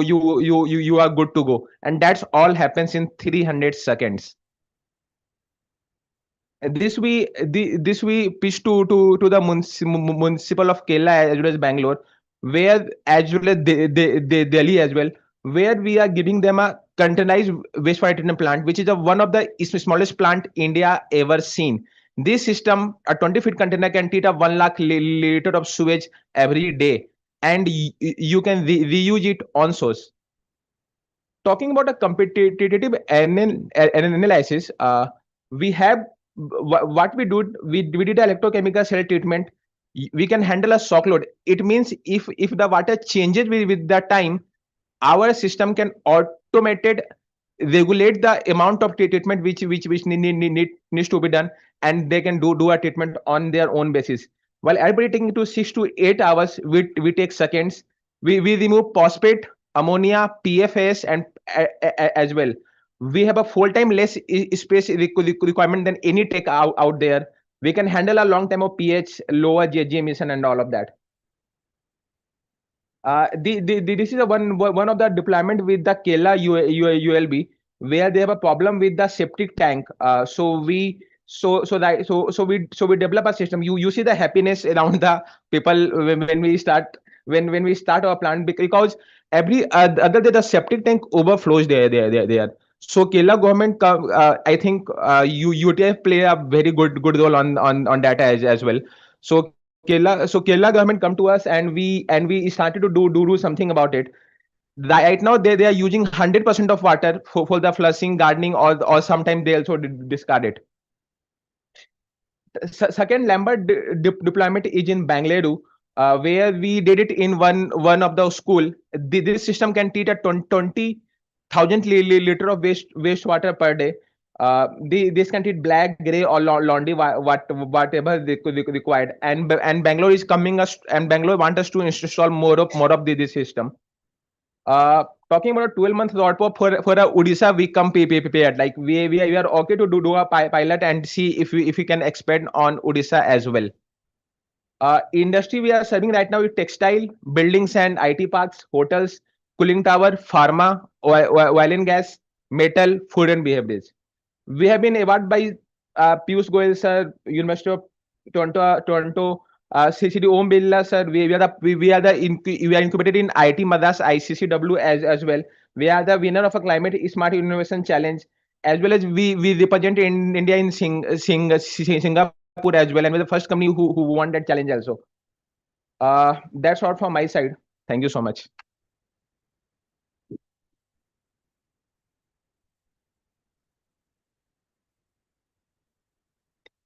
are good to go, and that's all happens in 300 seconds. This we pitch to the municipal of Kerala as well as Bangalore, where as well as Delhi as well, where we are giving them a containerized wastewater treatment plant, which is one of the smallest plant India ever seen. This system, a 20-feet container, can treat a 1 lakh liter of sewage every day, and you can reuse it on source. Talking about a competitive analysis, we have what we do. We did electrochemical cell treatment. We can handle a shock load. It means if the water changes with the time, our system can automated regulate the amount of treatment which needs to be done, and they can do a treatment on their own basis. While everybody taking to 6 to 8 hours, we take seconds. We remove phosphate, ammonia, PFAS, and as well. We have a full time less space requirement than any tech out there. We can handle a long time of pH, lower GHG emission, and all of that. This is one of the deployment with the Kerala ULB, where they have a problem with the septic tank. So we develop a system. You see the happiness around the people when we start when we start our plant, because every other day the septic tank overflows there. So Kerala government, I think UTF play a very good role on that as well. So Kerala government come to us, and we started to do something about it. Right now they are using 100% of water for the flushing, gardening, or sometimes they also discard it. Second Lambert deployment is in Bangalore, where we did it in one of the school. This system can treat a 20,000 liter of wastewater per day. This can treat black, gray, or laundry, whatever they required. And Bangalore is coming us, and Bangalore want us to install more of this system. Talking about a 12-month roadmap for a Odisha, we come prepared. Like we are okay to do a pilot and see if we can expand on Odisha as well. Industry we are serving right now is textile, buildings and IT parks, hotels, cooling tower, pharma, oil and gas, metal, food and beverages. We have been awarded by Piyush Goyal sir, University of Toronto, CCD Om Birla sir. We are incubated in IT Madras ICCW as well. We are the winner of a climate smart innovation challenge, as well as we represent in India in Singapore as well, and we're the first company who won that challenge also. That's all from my side. Thank you so much.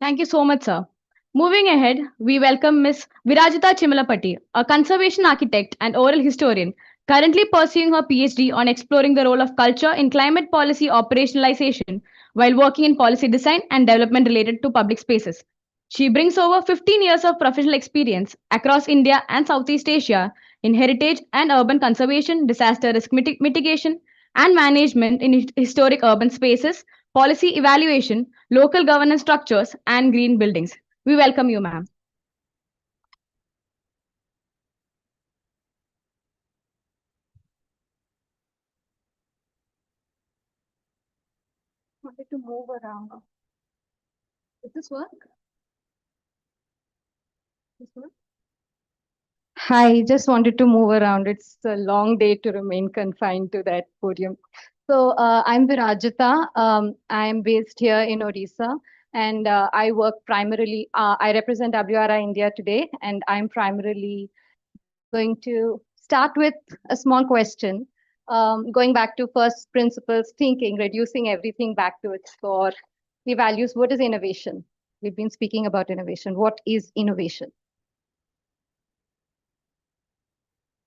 Thank you so much, sir. Moving ahead, we welcome Ms. Virajita Chimalapati, a conservation architect and oral historian, currently pursuing her PhD on exploring the role of culture in climate policy operationalization while working in policy design and development related to public spaces. She brings over 15 years of professional experience across India and Southeast Asia in heritage and urban conservation, disaster risk mitigation, and management in historic urban spaces, policy evaluation, local governance structures, and green buildings. We welcome you, ma'am. Wanted to move around. Does this work? This work? Hi, just wanted to move around. It's a long day to remain confined to that podium. So I'm Virajita. I'm based here in Odisha, and I work primarily, I represent WRI India today, and I'm primarily going to start with a small question, going back to first principles thinking, reducing everything back to its core. The values, what is innovation? We've been speaking about innovation. What is innovation?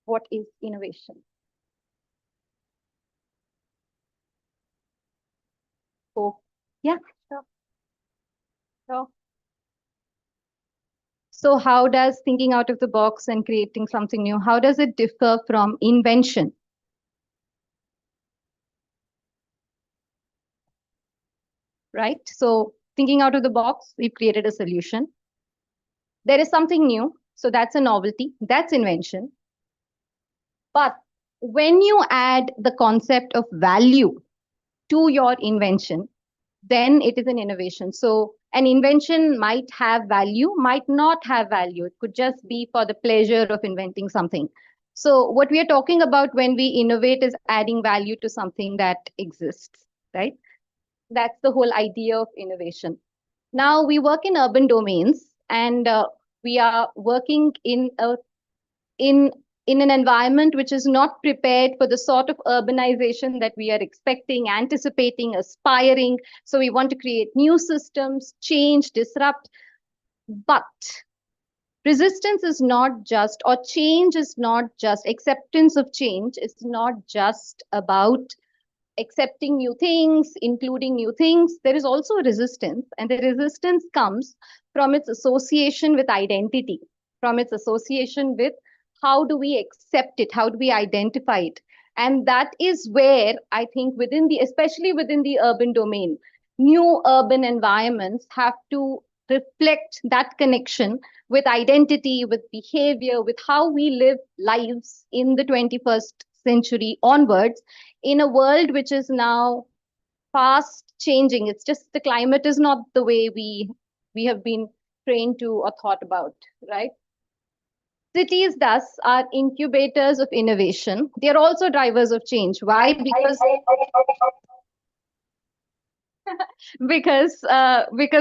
What is innovation? Oh, yeah, sure. Sure. So how does thinking out of the box and creating something new, how does it differ from invention? Right? So thinking out of the box, we've created a solution. There is something new. So that's a novelty. That's invention. But when you add the concept of value to your invention, then it is an innovation. So an invention might have value, might not have value. It could just be for the pleasure of inventing something. So what we are talking about when we innovate is adding value to something that exists, right? That's the whole idea of innovation. Now we work in urban domains, and we are working in an environment which is not prepared for the sort of urbanization that we are expecting, anticipating, aspiring. So we want to create new systems, change, disrupt. But resistance is not just, or change is not just, acceptance of change is not just about accepting new things, including new things. There is also resistance, and the resistance comes from its association with identity, from its association with how do we accept it, how do we identify it. And that is where I think within the, especially within the urban domain, new urban environments have to reflect that connection with identity, with behavior, with how we live lives in the 21st century onwards, in a world which is now fast changing. It's just the climate is not the way we have been trained to or thought about, right? Cities thus are incubators of innovation. They are also drivers of change. Why? Because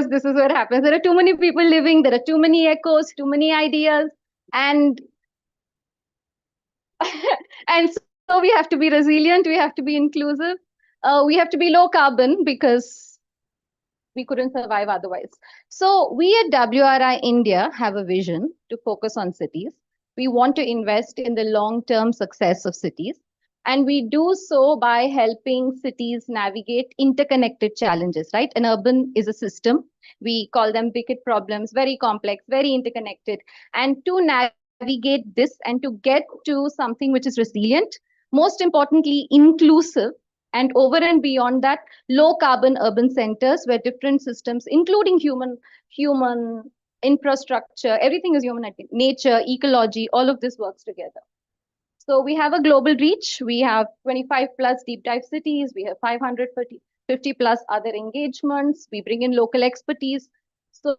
this is what happens. There are too many people living, there are too many echoes, too many ideas, and and so we have to be resilient, we have to be inclusive, we have to be low carbon because we couldn't survive otherwise. So we at WRI India have a vision to focus on cities. We want to invest in the long-term success of cities. And we do so by helping cities navigate interconnected challenges, right? An urban is a system. We call them wicked problems, very complex, very interconnected. And to navigate this and to get to something which is resilient, most importantly, inclusive, and over and beyond that, low carbon urban centers where different systems, including human infrastructure, everything is human, nature, ecology, all of this works together. So we have a global reach. We have 25 plus deep dive cities. We have 550 plus other engagements. We bring in local expertise. So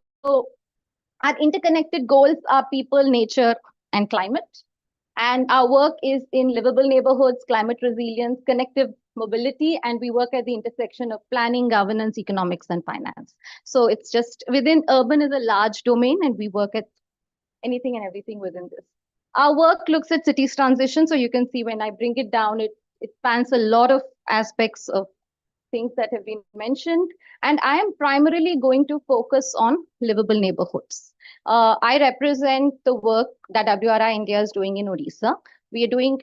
our interconnected goals are people, nature, and climate. And our work is in livable neighborhoods, climate resilience, connective mobility, and we work at the intersection of planning, governance, economics, and finance. So it's just within urban is a large domain, and we work at anything and everything within this. Our work looks at cities transition. So you can see when I bring it down, it spans a lot of aspects of things that have been mentioned. And I am primarily going to focus on livable neighborhoods. I represent the work that WRI India is doing in Odisha. We are doing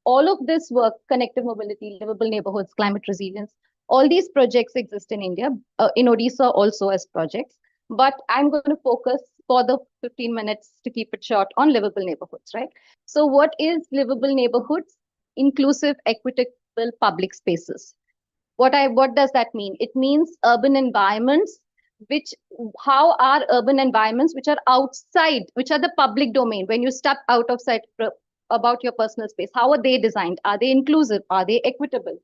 all of this work, connective mobility, livable neighborhoods, climate resilience. All these projects exist in India, in Odisha also as projects. But I'm going to focus for the 15 minutes to keep it short on livable neighborhoods, right? So what is livable neighborhoods? Inclusive, equitable public spaces. What does that mean? It means urban environments, how are urban environments which are outside, which are the public domain, when you step out of sight about your personal space, how are they designed? Are they inclusive? Are they equitable?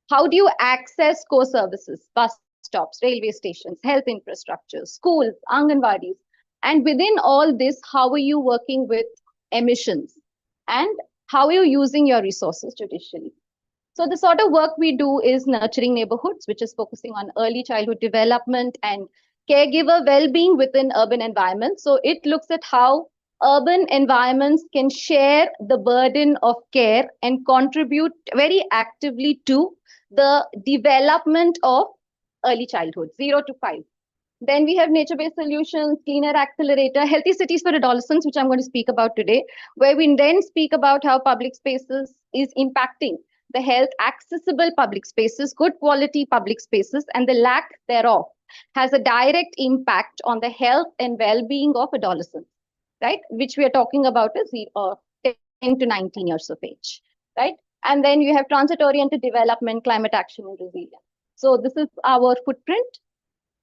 How do you access core services, bus stops, railway stations, health infrastructure, schools, Anganwadis? And within all this, how are you working with emissions? And how are you using your resources judicially? So the sort of work we do is nurturing neighborhoods, which is focusing on early childhood development and caregiver well-being within urban environments. So it looks at how urban environments can share the burden of care and contribute very actively to the development of early childhood, 0 to 5. Then we have nature-based solutions, cleaner accelerator, healthy cities for adolescents, which I'm going to speak about today, where we then speak about how public spaces is impacting the health, accessible public spaces, good quality public spaces, and the lack thereof has a direct impact on the health and well-being of adolescents, right? Which we are talking about is 10 to 19 years of age, right? And then you have transit-oriented development, climate action, and resilience. So this is our footprint.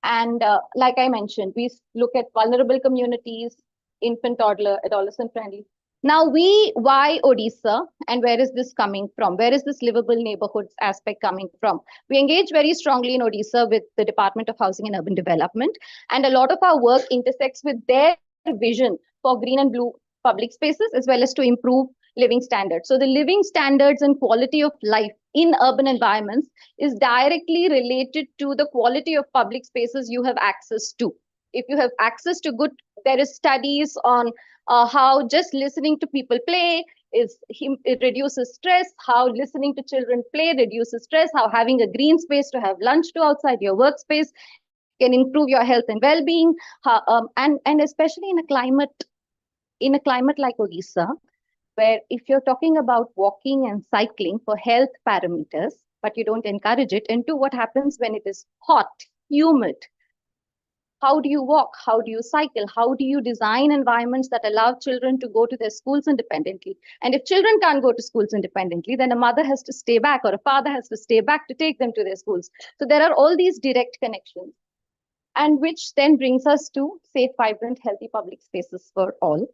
And like I mentioned, we look at vulnerable communities, infant, toddler, adolescent friendly. Now, why Odisha, and where is this coming from? Where is this livable neighborhoods aspect coming from? We engage very strongly in Odisha with the Department of Housing and Urban Development, and a lot of our work intersects with their vision for green and blue public spaces, as well as to improve living standards. So the living standards and quality of life in urban environments is directly related to the quality of public spaces you have access to. If you have access to good, there is studies on how just listening to people play it reduces stress, how listening to children play reduces stress, how having a green space to have lunch to outside your workspace can improve your health and well-being, and especially in a climate like Odisha, where if you're talking about walking and cycling for health parameters, but you don't encourage it, into what happens when it is hot, humid. How do you walk? How do you cycle? How do you design environments that allow children to go to their schools independently? And if children can't go to schools independently, then a mother has to stay back or a father has to stay back to take them to their schools. So there are all these direct connections, and which then brings us to safe, vibrant, healthy public spaces for all.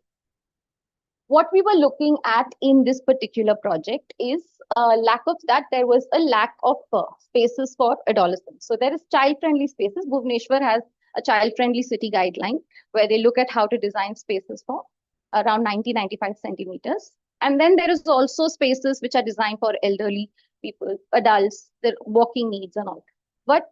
What we were looking at in this particular project is there was a lack of spaces for adolescents. So there is child-friendly spaces. Bhubaneswar has a child-friendly city guideline where they look at how to design spaces for around 90-95 centimeters. And then there is also spaces which are designed for elderly people, adults, their walking needs and all. But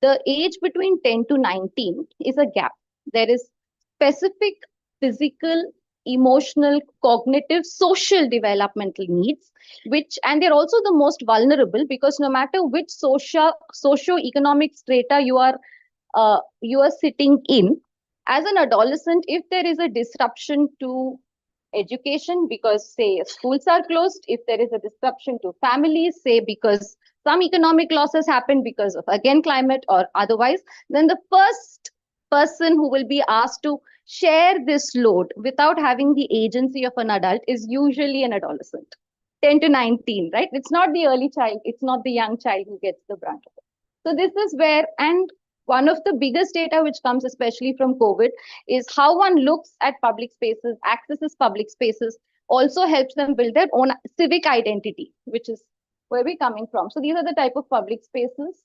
the age between 10 to 19 is a gap. There is specific physical, emotional, cognitive, social developmental needs, and they're also the most vulnerable, because no matter which socio-economic strata you are sitting in, as an adolescent, if there is a disruption to education because, say, schools are closed, if there is a disruption to families, say because some economic losses happen because of, again, climate or otherwise, then the first person who will be asked to share this load without having the agency of an adult is usually an adolescent, 10 to 19, right? It's not the early child, it's not the young child who gets the brunt of it. So this is where, and one of the biggest data which comes especially from COVID is how one looks at public spaces, accesses public spaces, also helps them build their own civic identity, which is where we're coming from. So these are the type of public spaces.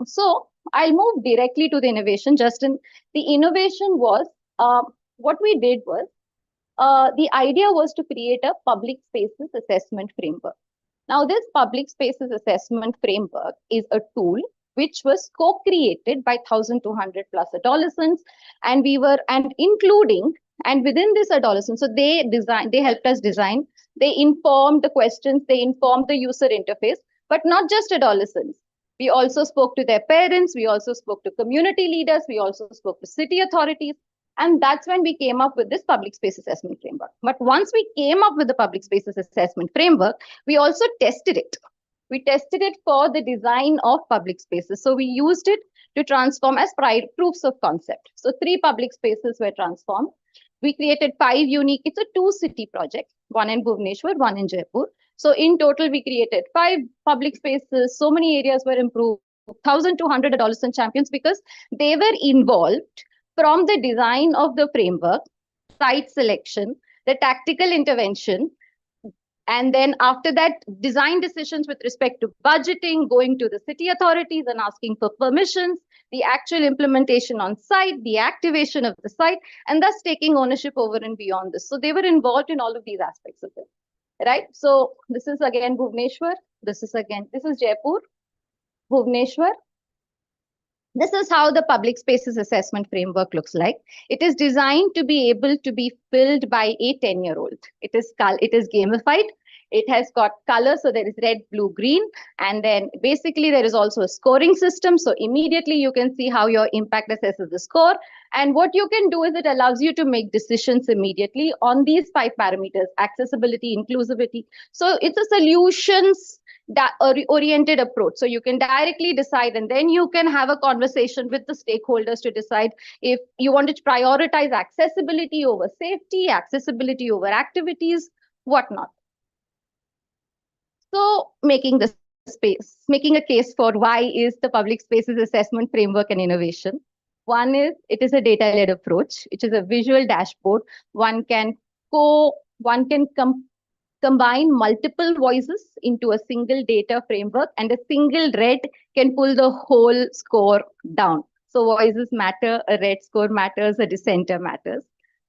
So I'll move directly to the innovation. Justin, the innovation was, what we did was, the idea was to create a public spaces assessment framework. Now, this public spaces assessment framework is a tool which was co-created by 1,200 plus adolescents, and within this adolescents, so they helped us design, they informed the questions, they informed the user interface, But not just adolescents. We also spoke to their parents. We also spoke to community leaders. We also spoke to city authorities. And that's when we came up with this public space assessment framework. But once we came up with the public spaces assessment framework, we also tested it. We tested it for the design of public spaces. So we used it to transform as proofs of concept. So 3 public spaces were transformed. We created 5 unique, it's a 2-city project, one in Bhubaneswar, one in Jaipur. So in total, we created 5 public spaces. So many areas were improved, 1,200 adolescent champions, because they were involved from the design of the framework, site selection, the tactical intervention, and then after that, design decisions with respect to budgeting, going to the city authorities and asking for permissions, the actual implementation on site, the activation of the site, and thus taking ownership over and beyond this. So they were involved in all of these aspects of it, right? So this is again Bhubaneswar. This is Jaipur, Bhubaneswar. This is how the public spaces assessment framework looks like. It is designed to be able to be filled by a 10-year-old. It is gamified. It has got color, so there is red, blue, green. And then basically there is also a scoring system. So immediately you can see how your impact assesses the score. And what you can do is it allows you to make decisions immediately on these 5 parameters: accessibility, inclusivity. So it's a solutions oriented approach. So you can directly decide, and then you can have a conversation with the stakeholders to decide if you want to prioritize accessibility over safety, accessibility over activities, whatnot. So making a case for why is the public spaces assessment framework an innovation. One is it is a data-led approach. It is a visual dashboard. One can combine multiple voices into a single data framework, and a single red can pull the whole score down. So voices matter, a red score matters, a dissenter matters.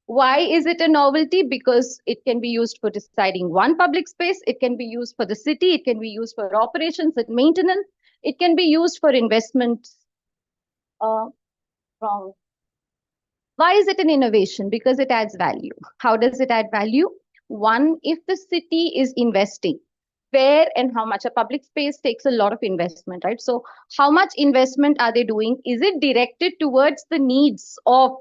Why is it a novelty? Because it can be used for deciding one public space. It can be used for the city. It can be used for operations and maintenance. It can be used for investments. Why is it an innovation? Because it adds value. How does it add value? One, if the city is investing, where and how much? A public space takes a lot of investment, right? So how much investment are they doing? Is it directed towards the needs of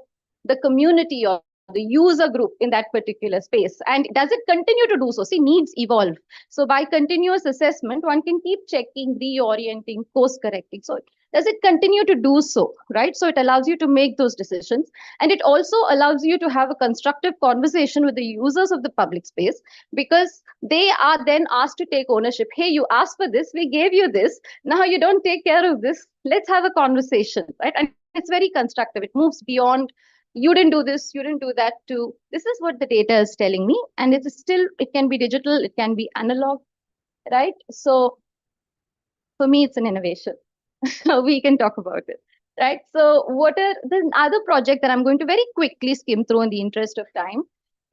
the community or the user group in that particular space? And does it continue to do so? See, needs evolve. So by continuous assessment, one can keep checking, reorienting, course correcting. So does it continue to do so, right? So it allows you to make those decisions. And it also allows you to have a constructive conversation with the users of the public space, because they are then asked to take ownership. Hey, you asked for this, we gave you this. Now you don't take care of this. Let's have a conversation, right? And it's very constructive. It moves beyond, you didn't do this, you didn't do that, to this is what the data is telling me. And it's still, it can be digital, it can be analog, right? So for me, it's an innovation. We can talk about it, right? So what are the other project that I'm going to very quickly skim through in the interest of time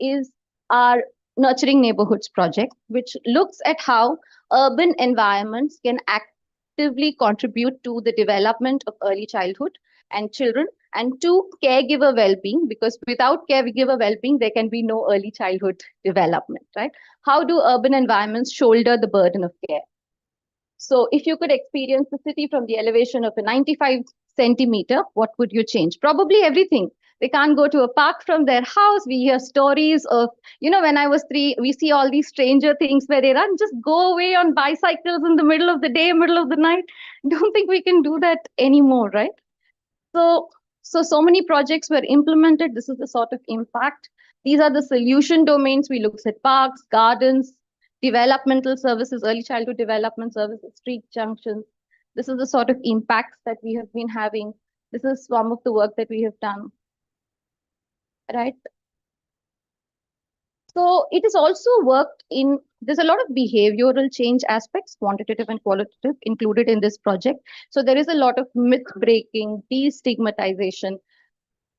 is our Nurturing Neighborhoods project, which looks at how urban environments can actively contribute to the development of early childhood and children, and to caregiver well-being, because without caregiver well-being, there can be no early childhood development, right? How do urban environments shoulder the burden of care? So if you could experience the city from the elevation of a 95 centimeter, what would you change? Probably everything. They can't go to a park from their house. We hear stories of, when I was 3, we see all these stranger things where they run, just go away on bicycles in the middle of the day, middle of the night. Don't think we can do that anymore, right? So many projects were implemented. This is the sort of impact. These are the solution domains. We looked at parks, gardens, developmental services, early childhood development services, street junctions. This is the sort of impacts that we have been having. This is some of the work that we have done, right? So it is also worked in, there's a lot of behavioral change aspects, quantitative and qualitative, included in this project. So there is a lot of myth breaking, destigmatization,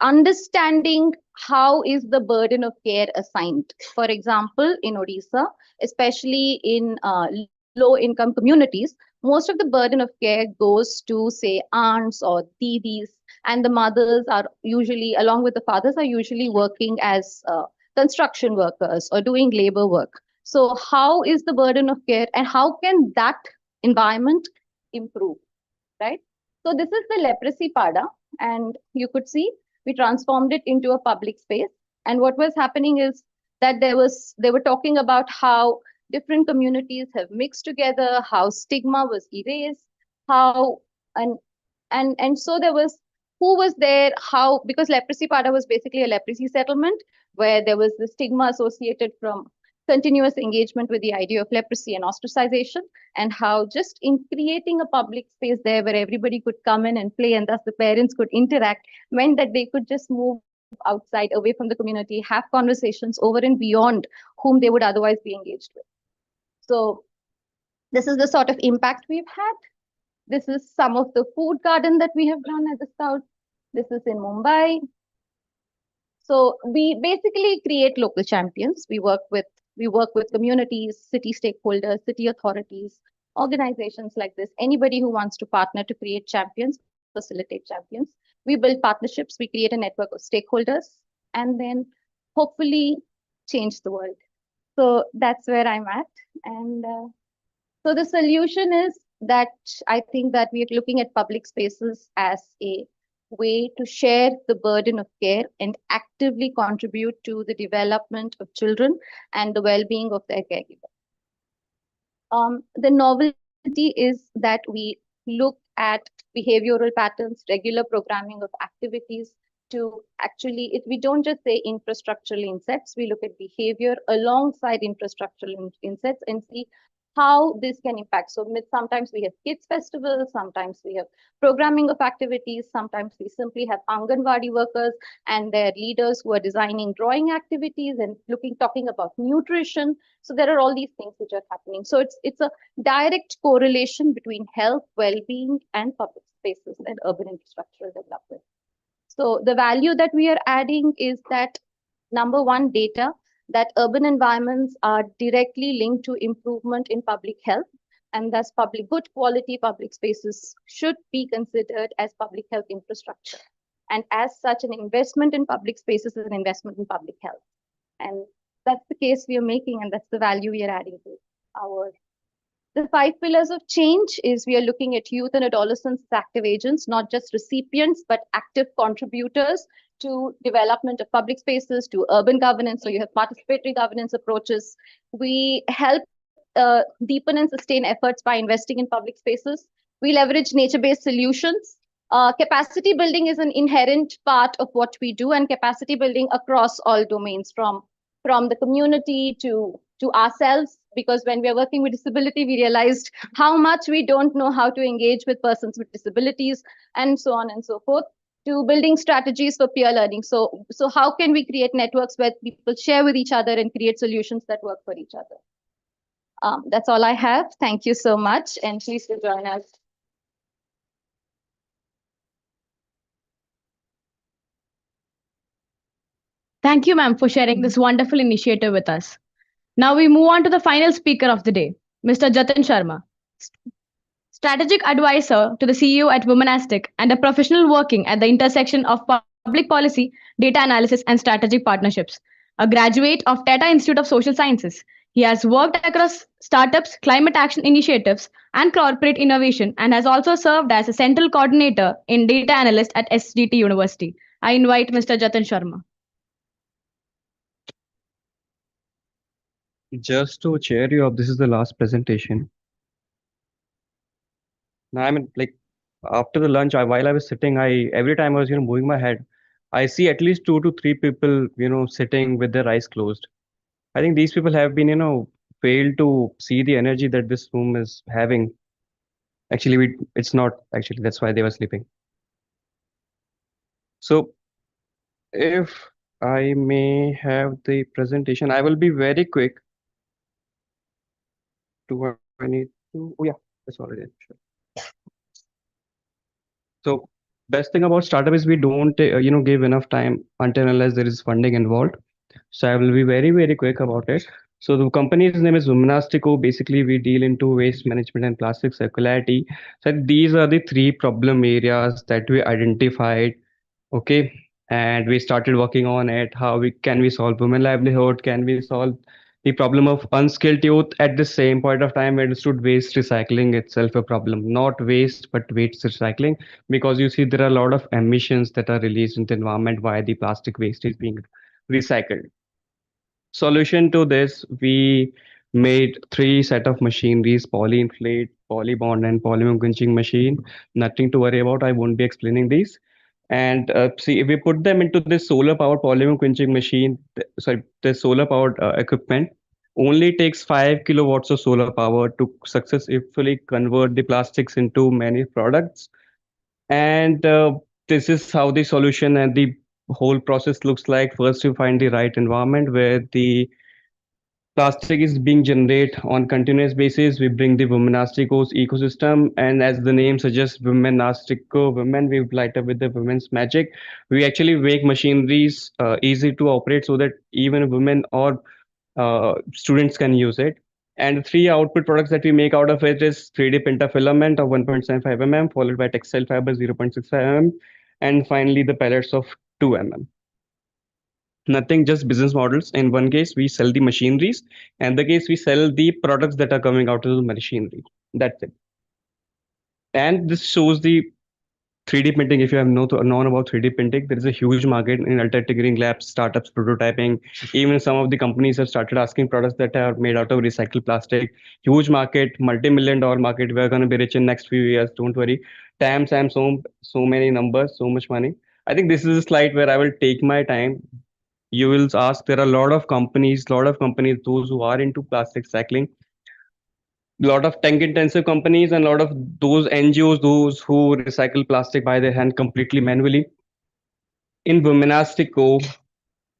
understanding how is the burden of care assigned. For example, in Odisha, especially in low-income communities, most of the burden of care goes to, say, aunts or didis, and the mothers are usually, along with the fathers, are usually working as construction workers or doing labor work. So how is the burden of care, and how can that environment improve, right? So this is the leprosy pada, and you could see we transformed it into a public space. And what was happening is that they were talking about how different communities have mixed together, how stigma was erased, how and so there was who was there, how, because leprosy pada was basically a leprosy settlement where there was the stigma associated from continuous engagement with the idea of leprosy and ostracization, and how just in creating a public space there where everybody could come in and play and thus the parents could interact meant that they could just move outside away from the community, have conversations over and beyond whom they would otherwise be engaged with. So this is the sort of impact we've had. This is some of the food garden that we have done at the South. This is in Mumbai. So we basically create local champions. We work with communities, city stakeholders, city authorities, organizations like this, anybody who wants to partner to create champions, facilitate champions. We build partnerships, we create a network of stakeholders, and then hopefully change the world. So that's where I'm at. And so the solution is that I think that we are looking at public spaces as a way to share the burden of care and actively contribute to the development of children and the well-being of their caregiver. The novelty is that we look at behavioral patterns, regular programming of activities to actually, we don't just say infrastructural insets, we look at behavior alongside infrastructural insets and see how this can impact. So sometimes we have kids festivals, sometimes we have programming of activities, sometimes we simply have Anganwadi workers and their leaders who are designing drawing activities and talking about nutrition. So there are all these things which are happening. So it's a direct correlation between health, well-being, and public spaces and urban infrastructural development. So the value that we are adding is that, number one, data, that urban environments are directly linked to improvement in public health, and thus good quality public spaces should be considered as public health infrastructure. And as such, an investment in public spaces is an investment in public health. And that's the case we are making, and that's the value we are adding to our. The 5 pillars of change is we are looking at youth and adolescents as active agents, not just recipients, but active contributors to development of public spaces, to urban governance. So you have participatory governance approaches. We help deepen and sustain efforts by investing in public spaces. We leverage nature-based solutions. Capacity building is an inherent part of what we do, and capacity building across all domains, from the community to ourselves, because when we are working with disability, we realized how much we don't know how to engage with persons with disabilities, and so on and so forth, to building strategies for peer learning. So how can we create networks where people share with each other and create solutions that work for each other? That's all I have. Thank you so much, and please do join us. Thank you, ma'am, for sharing this wonderful initiative with us. Now we move on to the final speaker of the day, Mr. Jatin Sharma, strategic advisor to the CEO at Bhubaneswar and a professional working at the intersection of public policy, data analysis, and strategic partnerships. A graduate of Tata Institute of Social Sciences, he has worked across startups, climate action initiatives, and corporate innovation, and has also served as a central coordinator in data analyst at SGT University. I invite Mr. Jatin Sharma. Just to cheer you up, this is the last presentation. Now, I mean, like after the lunch, while I was sitting, every time I was moving my head, I see at least 2 to 3 people sitting with their eyes closed. I think these people have been failed to see the energy that this room is having. Actually, it's not actually, that's why they were sleeping. So if I may have the presentation, I will be very quick. Do I need to? Oh yeah, that's already sure. So best thing about startup is we don't give enough time until unless there is funding involved. So I will be very, very quick about it. So the company's name is Bhubaneswar. Basically, we deal into waste management and plastic circularity. So these are the 3 problem areas that we identified. Okay, and we started working on it. How can we solve women livelihood? Can we solve the problem of unskilled youth. At the same point of time, we understood waste recycling itself a problem, not waste, but waste recycling, because you see there are a lot of emissions that are released in the environment while the plastic waste is being recycled. Solution to this, we made three set of machineries: polyinflate, polybond, and polymer quenching machine. Nothing to worry about. I won't be explaining these. And see, if we put them into this solar powered polymer quenching machine, sorry, the solar powered equipment only takes 5 kilowatts of solar power to successfully convert the plastics into many products. And this is how the solution and the whole process looks like. First, you find the right environment where the plastic is being generated on continuous basis. We bring the Womenastico's ecosystem, and as the name suggests, Womenastico, women, we light up with the women's magic. We actually make machineries easy to operate so that even women or students can use it. And the three output products that we make out of it is 3D printer filament of 1.75 mm, followed by textile fiber 0.65 mm, and finally the pellets of 2 mm. Nothing, just business models. In one case, we sell the machineries, and the case we sell the products that are coming out of the machinery. That's it. And this shows the 3D printing. If you have known about 3D printing, there is a huge market in alternate labs, startups, prototyping. Even some of the companies have started asking products that are made out of recycled plastic. Huge market, multi-million-dollar market. We're going to be rich in next few years. Don't worry. Tam, Sam, so many numbers, so much money. I think this is a slide where I will take my time. You will ask, there are a lot of companies, those who are into plastic cycling, a lot of tank intensive companies, and a lot of those NGOs, those who recycle plastic by their hand completely manually. In Womenastico,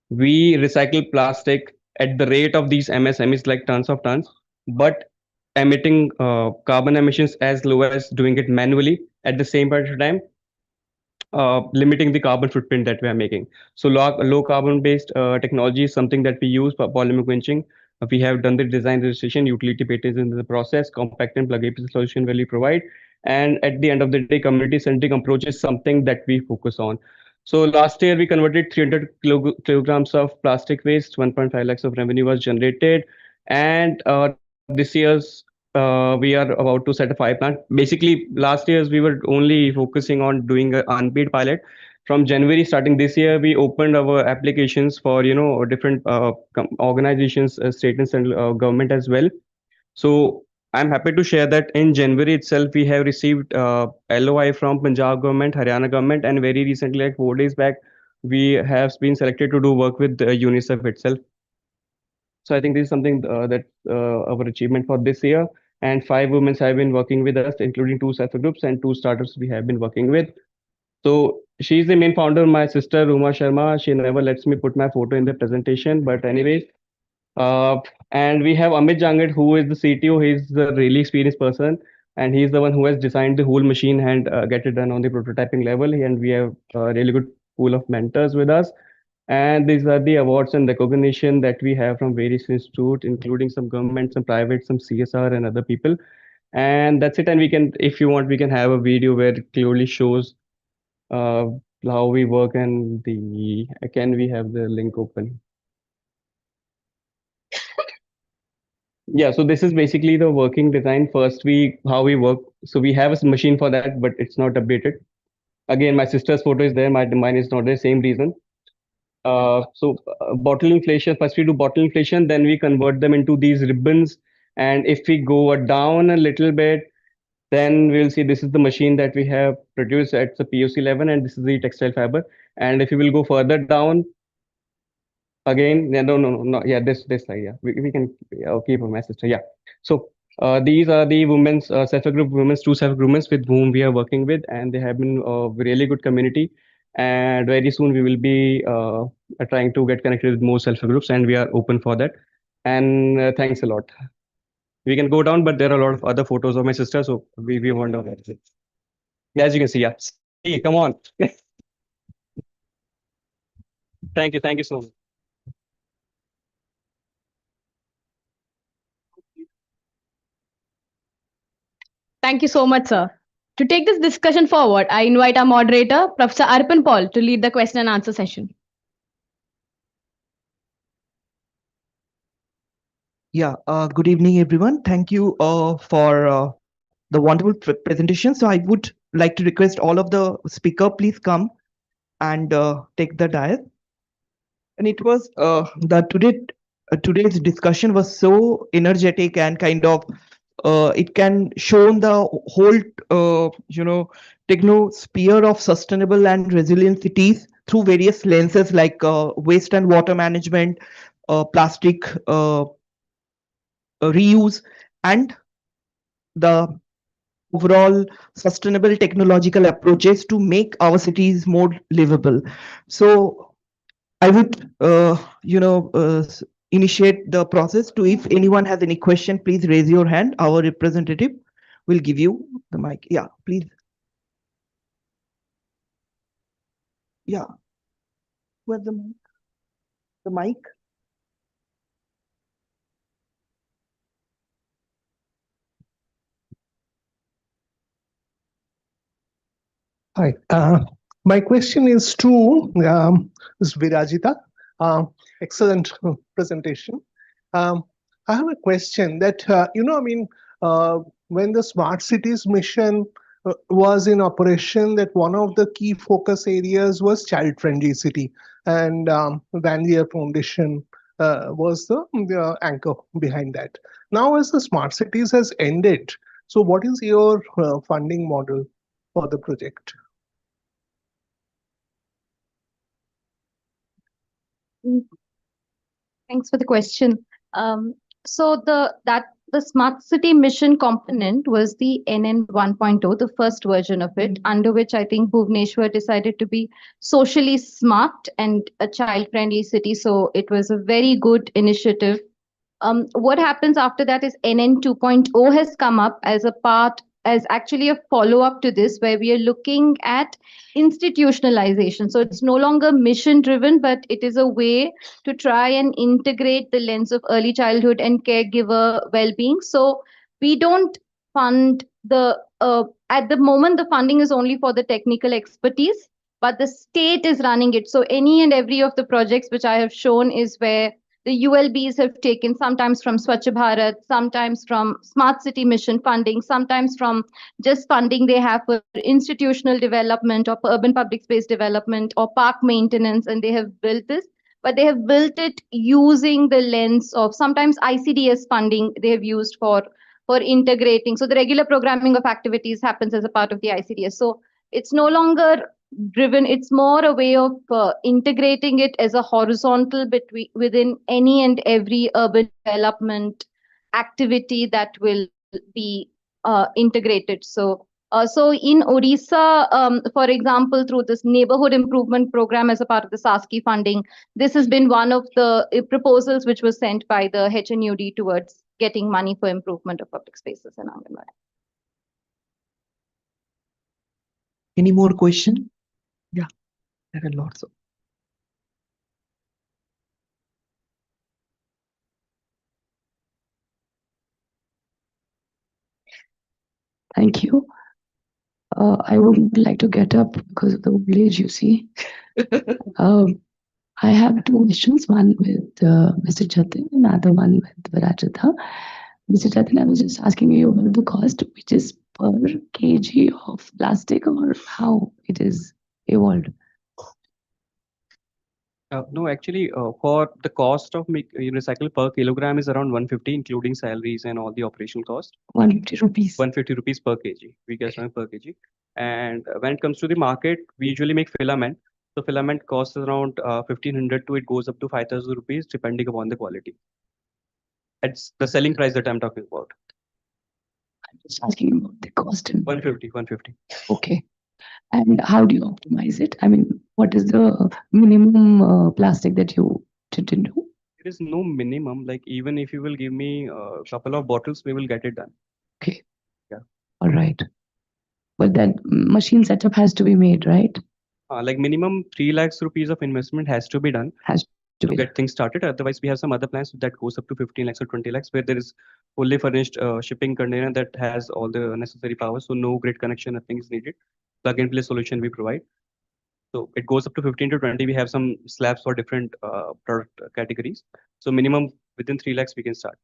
we recycle plastic at the rate of these MSMEs, like tons of tons, but emitting carbon emissions as low as doing it manually at the same point of time, limiting the carbon footprint that we are making. So low carbon based technology is something that we use for polymer quenching. We have done the design registration, utility patents in the process, compact and plug-and-play solution will we provide. And at the end of the day, community-centric approach is something that we focus on. So last year we converted 300 kilograms of plastic waste, 1.5 lakhs of revenue was generated. And this year's we are about to set a 5 plant. Basically, last year's we were only focusing on doing an unpaid pilot. From January starting this year, we opened our applications for different organizations, state and central government as well. So I'm happy to share that in January itself, we have received LOI from Punjab government, Haryana government, and very recently, like 4 days back, we have been selected to do work with UNICEF itself. So I think this is something that our achievement for this year. And 5 women have been working with us, including 2 self-groups and 2 startups we have been working with. So she's the main founder, my sister Ruma Sharma. She never lets me put my photo in the presentation. But anyways, and we have Amit Jangad, who is the CTO. He's a really experienced person, and he's the one who has designed the whole machine and get it done on the prototyping level. And we have a really good pool of mentors with us. And these are the awards and recognition that we have from various institutes, including some government, some private, some CSR, and other people. And that's it. And we can, if you want, we can have a video where it clearly shows uh, how we work. And the can we have the link open? Yeah, so this is basically the working design. First, how we work. So we have a machine for that, but it's not updated. Again, my sister's photo is there. Mine is not there. Same reason. Bottle inflation. First, we do bottle inflation, then we convert them into these ribbons. And if we go down a little bit, then we'll see this is the machine that we have produced at the POC level, and this is the textile fiber. And if you will go further down, again, yeah, no, yeah, this side, yeah, we can keep my sister, yeah. So these are the women's self-group women's 2 self-groups with whom we are working with, and they have been a really good community. And very soon we will be trying to get connected with more self-groups, and we are open for that. And thanks a lot. We can go down, but there are a lot of other photos of my sister, so we want to. As you can see, yeah. See, come on. Thank you so much. Thank you so much, sir. To take this discussion forward, I invite our moderator, Professor Arpan Paul, to lead the question and answer session. Yeah, good evening, everyone. Thank you for the wonderful presentation. So I would like to request all of the speaker, please come and take the dais. And it was today's discussion was so energetic and kind of it can show the whole techno sphere of sustainable and resilient cities through various lenses like waste and water management, plastic reuse, and the overall sustainable technological approaches to make our cities more livable. So I would, initiate the process to, if anyone has any question, please raise your hand. Our representative will give you the mic. Yeah, please. Yeah. Where's the mic? The mic? Hi. My question is to Ms. Virajita. Excellent presentation. I have a question that, when the Smart Cities mission was in operation, that one of the key focus areas was child-friendly city, and Vanlier Foundation was the anchor behind that. Now, as the Smart Cities has ended, so what is your funding model for the project? Thanks for the question. So the smart city mission component was the NN 1.0, the first version of it, under which I think Bhubaneswar decided to be socially smart and a child-friendly city. So it was a very good initiative. What happens after that is NN 2.0 has come up as a part, as actually a follow-up to this, where we are looking at institutionalization. So it's no longer mission driven, but it is a way to try and integrate the lens of early childhood and caregiver well-being. So we don't fund at the moment, the funding is only for the technical expertise, but the state is running it. So any and every of the projects which I have shown is where the ULBs have taken, sometimes from Swachh Bharat, sometimes from Smart City Mission funding, sometimes from just funding they have for institutional development or for urban public space development or park maintenance, and they have built this. But they have built it using the lens of sometimes ICDS funding they have used for integrating. So the regular programming of activities happens as a part of the ICDS. So it's no longer driven, it's more a way of integrating it as a horizontal between within any and every urban development activity that will be integrated. So in Odisha, for example, through this neighborhood improvement program as a part of the SASKI funding, this has been one of the proposals which was sent by the HNUD towards getting money for improvement of public spaces in Anganwadi. Any more question? Yeah, there are lots of. Thank you. I wouldn't like to get up because of the old age, you see. I have two questions, one with Mr. Jatin, another one with Virajita. Mr. Jatin, I was just asking you about the cost, which is per kg of plastic, or how it is evolved. No, actually, for the cost of recycle per kilogram is around 150, including salaries and all the operational cost. 150 rupees. 150 rupees per kg. We get per kg. And when it comes to the market, we usually make filament. So filament costs around 1500 to it goes up to 5000 rupees depending upon the quality. It's the selling price that I'm talking about. I'm just asking about the cost. 150. Okay. And how do you optimize it? I mean, what is the minimum plastic that you didn't do? There is no minimum. Like even if you will give me a couple of bottles, we will get it done. Okay. Yeah. All right. But that machine setup has to be made, right? Like minimum 3 lakhs rupees of investment has to be done. Has to get things started. Otherwise, we have some other plans that goes up to 15 lakhs or 20 lakhs, where there is fully furnished shipping container that has all the necessary power. So no grid connection, nothing is needed. Plug and play solution we provide. So it goes up to 15 to 20. We have some slabs for different product categories. So minimum within 3 lakhs we can start.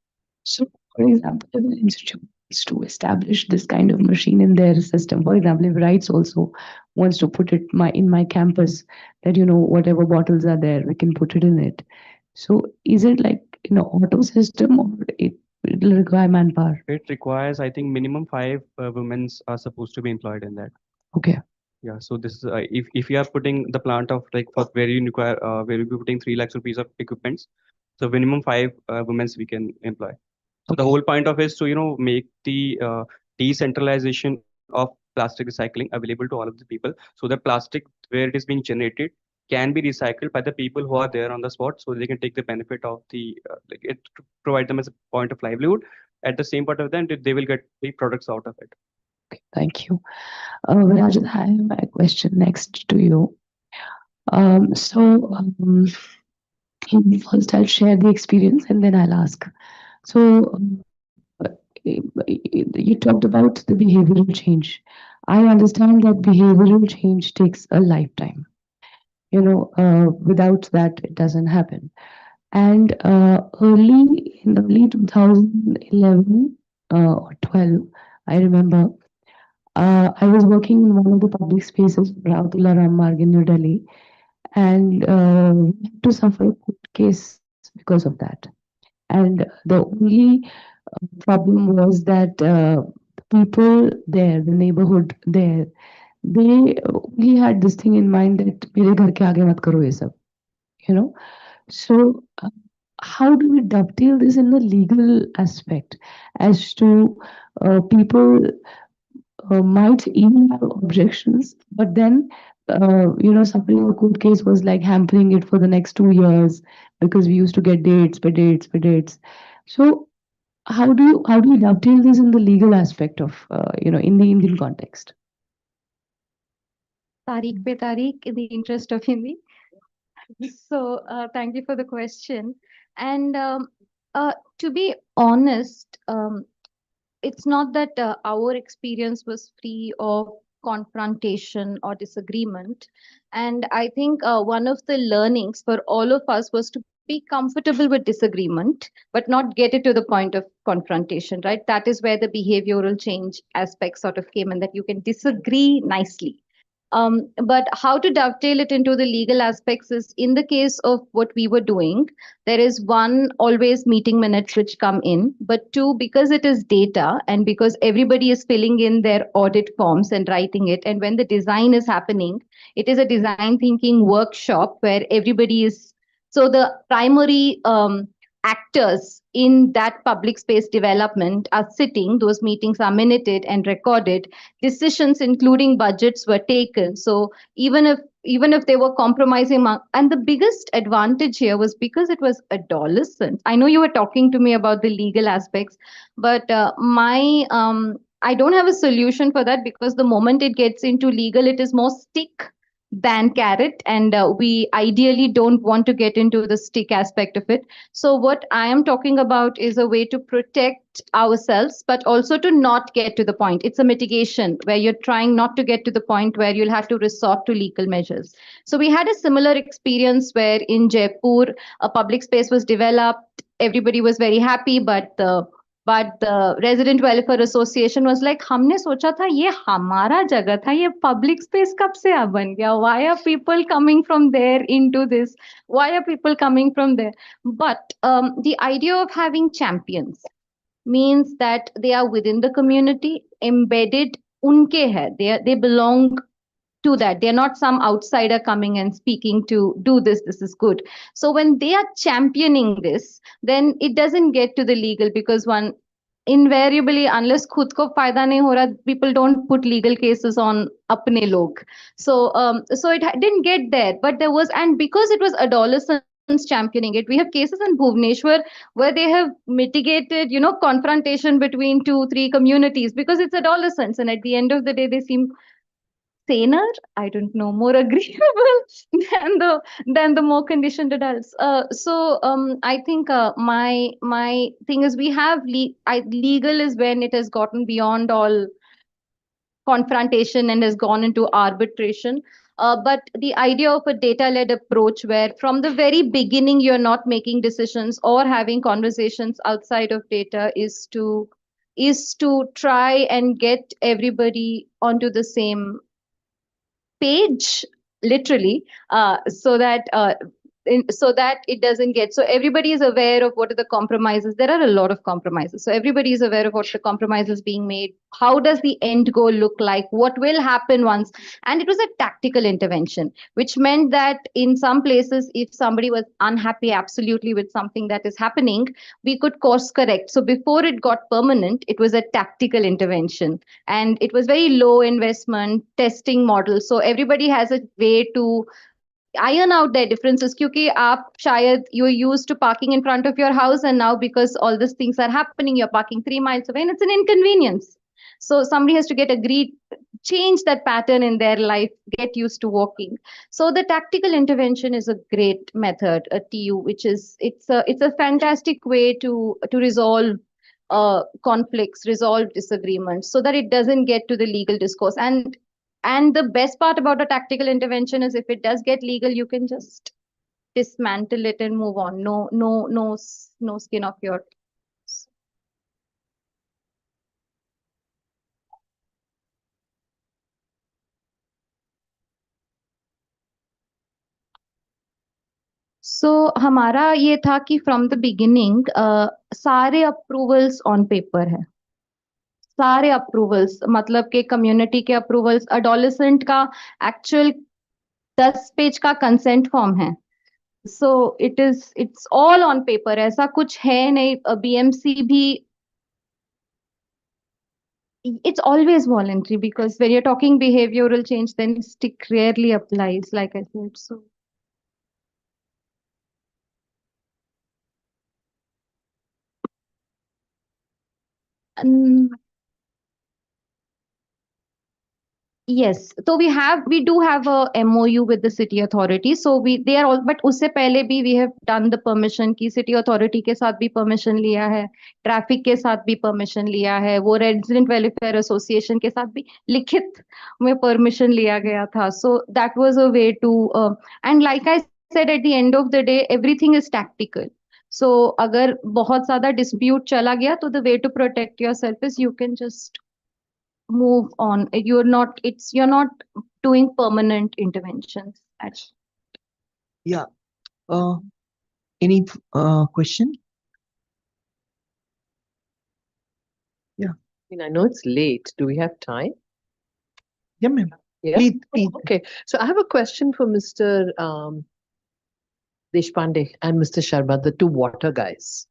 So, for example, if an institute is to establish this kind of machine in their system, for example, if RITES also wants to put it in my campus, that whatever bottles are there, we can put it in it. So, is it like auto system, or it'll require manpower? It requires, I think, minimum 5 women are supposed to be employed in that. Okay. Yeah, so this is if you are putting the plant of like for where you require where you'll be putting 3 lakhs rupees of equipments, so minimum 5 women we can employ. So the whole point of is to make the decentralization of plastic recycling available to all of the people, so that plastic where it is being generated can be recycled by the people who are there on the spot, so they can take the benefit of the like it to provide them as a point of livelihood. At the same point of time, they will get the products out of it. Okay, thank you. Virajit, I have a question next to you. First I'll share the experience and then I'll ask. So, you talked about the behavioral change. I understand that behavioral change takes a lifetime. Without that, it doesn't happen. And in early 2011 or 12, I remember I was working in one of the public spaces, Rautula Ram Marg in New Delhi, and we had to suffer a court case because of that. And the only problem was that people there, the neighborhood there, they only had this thing in mind that mere ghar ke aage mat karo ye sab, So, how do we dovetail this in the legal aspect as to people might even have objections, but then suffering a court case was like hampering it for the next 2 years because we used to get dates by dates by dates. So how do you dovetail this in the legal aspect of in the Indian context? Tariq pe Tariq, in the interest of Hindi. So thank you for the question. And to be honest, it's not that our experience was free of confrontation or disagreement. And I think one of the learnings for all of us was to be comfortable with disagreement, but not get it to the point of confrontation, right? That is where the behavioral change aspect sort of came in, that you can disagree nicely. But how to dovetail it into the legal aspects is, in the case of what we were doing, there is one, always meeting minutes which come in, but two, because it is data and because everybody is filling in their audit forms and writing it, and when the design is happening, it is a design thinking workshop where everybody is, so the primary actors in that public space development are sitting, those meetings are minuted and recorded, decisions including budgets were taken. So even if they were compromising, and the biggest advantage here was because it was adolescent. I know you were talking to me about the legal aspects, but I don't have a solution for that, because the moment it gets into legal, it is more stick than carrot, and we ideally don't want to get into the stick aspect of it. So what I am talking about is a way to protect ourselves, but also to not get to the point. It's a mitigation where you're trying not to get to the point where you'll have to resort to legal measures. So we had a similar experience where in Jaipur, a public space was developed. Everybody was very happy, but the Resident Welfare Association was like, हमने सोचा था ये हमारा जगह था, ये public space कब से अब बन गया? Why are people coming from there into this? Why are people coming from there? But the idea of having champions means that they are within the community, embedded, unke hai. They belong to that. They're not some outsider coming and speaking to do this, this is good. So when they are championing this, then it doesn't get to the legal, because one, invariably, unless khud ko fayda nahi ho raha, people don't put legal cases on apne log. So it didn't get there, but there was, and because it was adolescents championing it, we have cases in Bhubaneswar where they have mitigated, confrontation between 2-3 communities, because it's adolescents, and at the end of the day, they seem saner, I don't know, more agreeable than the more conditioned adults. I think my thing is, we have legal is when it has gotten beyond all confrontation and has gone into arbitration. But the idea of a data-led approach where from the very beginning you're not making decisions or having conversations outside of data is to try and get everybody onto the same page, literally, so that it doesn't get, so everybody is aware of what are the compromises. There are a lot of compromises, so everybody is aware of what the compromises being made. How does the end goal look like? What will happen once? And it was a tactical intervention, which meant that in some places, if somebody was unhappy absolutely with something that is happening, we could course correct. So before it got permanent, it was a tactical intervention, and it was very low investment testing model. So everybody has a way to iron out their differences, क्योंकि आप शायद you're used to parking in front of your house, and now because all these things are happening, you're parking 3 miles away and it's an inconvenience. So somebody has to get agreed, change that pattern in their life, get used to walking. So the tactical intervention is a great method, a TU, which is it's a fantastic way to resolve conflicts, resolve disagreements, so that it doesn't get to the legal discourse. And the best part about a tactical intervention is if it does get legal, you can just dismantle it and move on. No skin off your. So हमारा ये था कि from the beginning सारे approvals on paper है, सारे approvals, मतलब के community के approvals, adolescent का actual 10 पेज का consent form है. So it's all on paper. ऐसा कुछ है नहीं. BMC भी, it's always voluntary, because when you're talking behavioral change, then stick rarely applies, like I said. So yes, so we do have a MOU with the city authority. So they are all, but उससे पहले भी we have done the permission की city authority के साथ भी permission लिया है, traffic के साथ भी permission लिया है, वो resident welfare association के साथ भी लिखित में permission लिया गया था. So that was a way to and like I said, at the end of the day, everything is tactical. So अगर बहुत ज़्यादा dispute चला गया, तो the way to protect yourself is you can just move on. You're not doing permanent interventions. Yeah. Any question? Yeah. I know it's late. Do we have time? Yeah, ma'am. Yeah. Please. Okay. So I have a question for Mr. Deshpande and Mr. Sharma, the two water guys,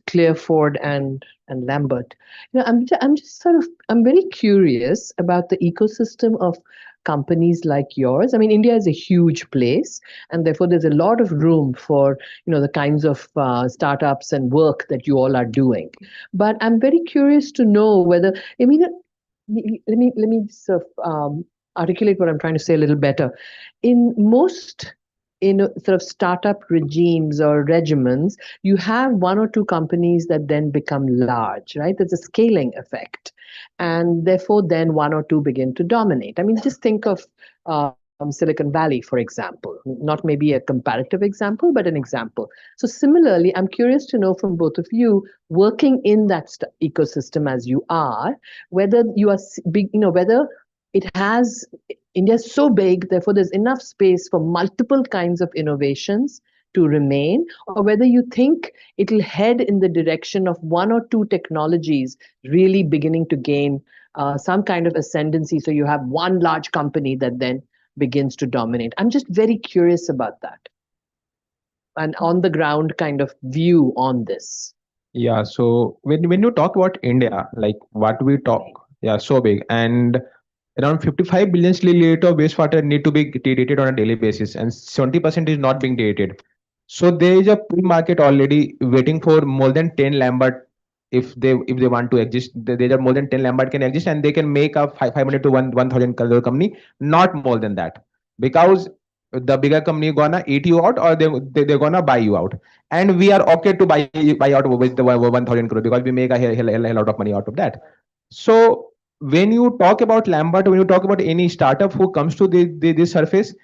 Clearford and Lambert. I'm just I'm very curious about the ecosystem of companies like yours. I mean, India is a huge place, and therefore there's a lot of room for the kinds of startups and work that you all are doing. But I'm very curious to know whether, let me sort of articulate what I'm trying to say a little better. In most sort of startup regimes or regimens, you have one or two companies that then become large, right? There's a scaling effect. And therefore, then one or two begin to dominate. I mean, just think of Silicon Valley, for example, not maybe a comparative example, but an example. So similarly, I'm curious to know from both of you, working in that ecosystem as you are, whether you are big, whether it has, India is so big, therefore there's enough space for multiple kinds of innovations to remain, or whether you think it'll head in the direction of one or two technologies really beginning to gain some kind of ascendancy. So you have one large company that then begins to dominate. I'm just very curious about that. An on the ground kind of view on this. Yeah, so when you talk about India, like what we talk, yeah, so big, and around 55 billion liter of wastewater need to be treated on a daily basis, and 70% is not being treated. So there is a pre-market already waiting for more than 10 Lambert. If they want to exist, there are more than 10 Lambert can exist, and they can make a 500 to 1,000 crore company, not more than that, because the bigger company gonna eat you out, or they're gonna buy you out, and we are okay to buy out with the 1,000 crore because we make a hell lot of money out of that. So when you talk about Lambert, when you talk about any startup who comes to this surface,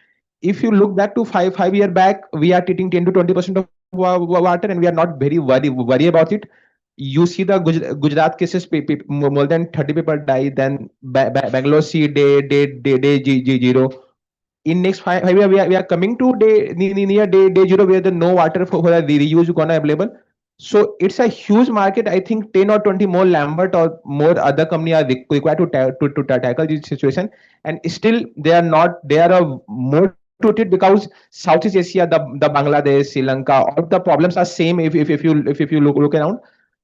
if you look back to five year back, we are treating 10 to 20% of water, and we are not very worry about it. You see the Gujarat cases, more than 30 people die. Then Bangalore see day zero. In next 5 years, we are coming to near day zero, where the no water for the reuse gonna available. So it's a huge market. I think 10 or 20 more Lambert or more other company are required to tackle this situation. And still they are not, they are more to it, because Southeast Asia, the Bangladesh, Sri Lanka, all the problems are same. If you look around,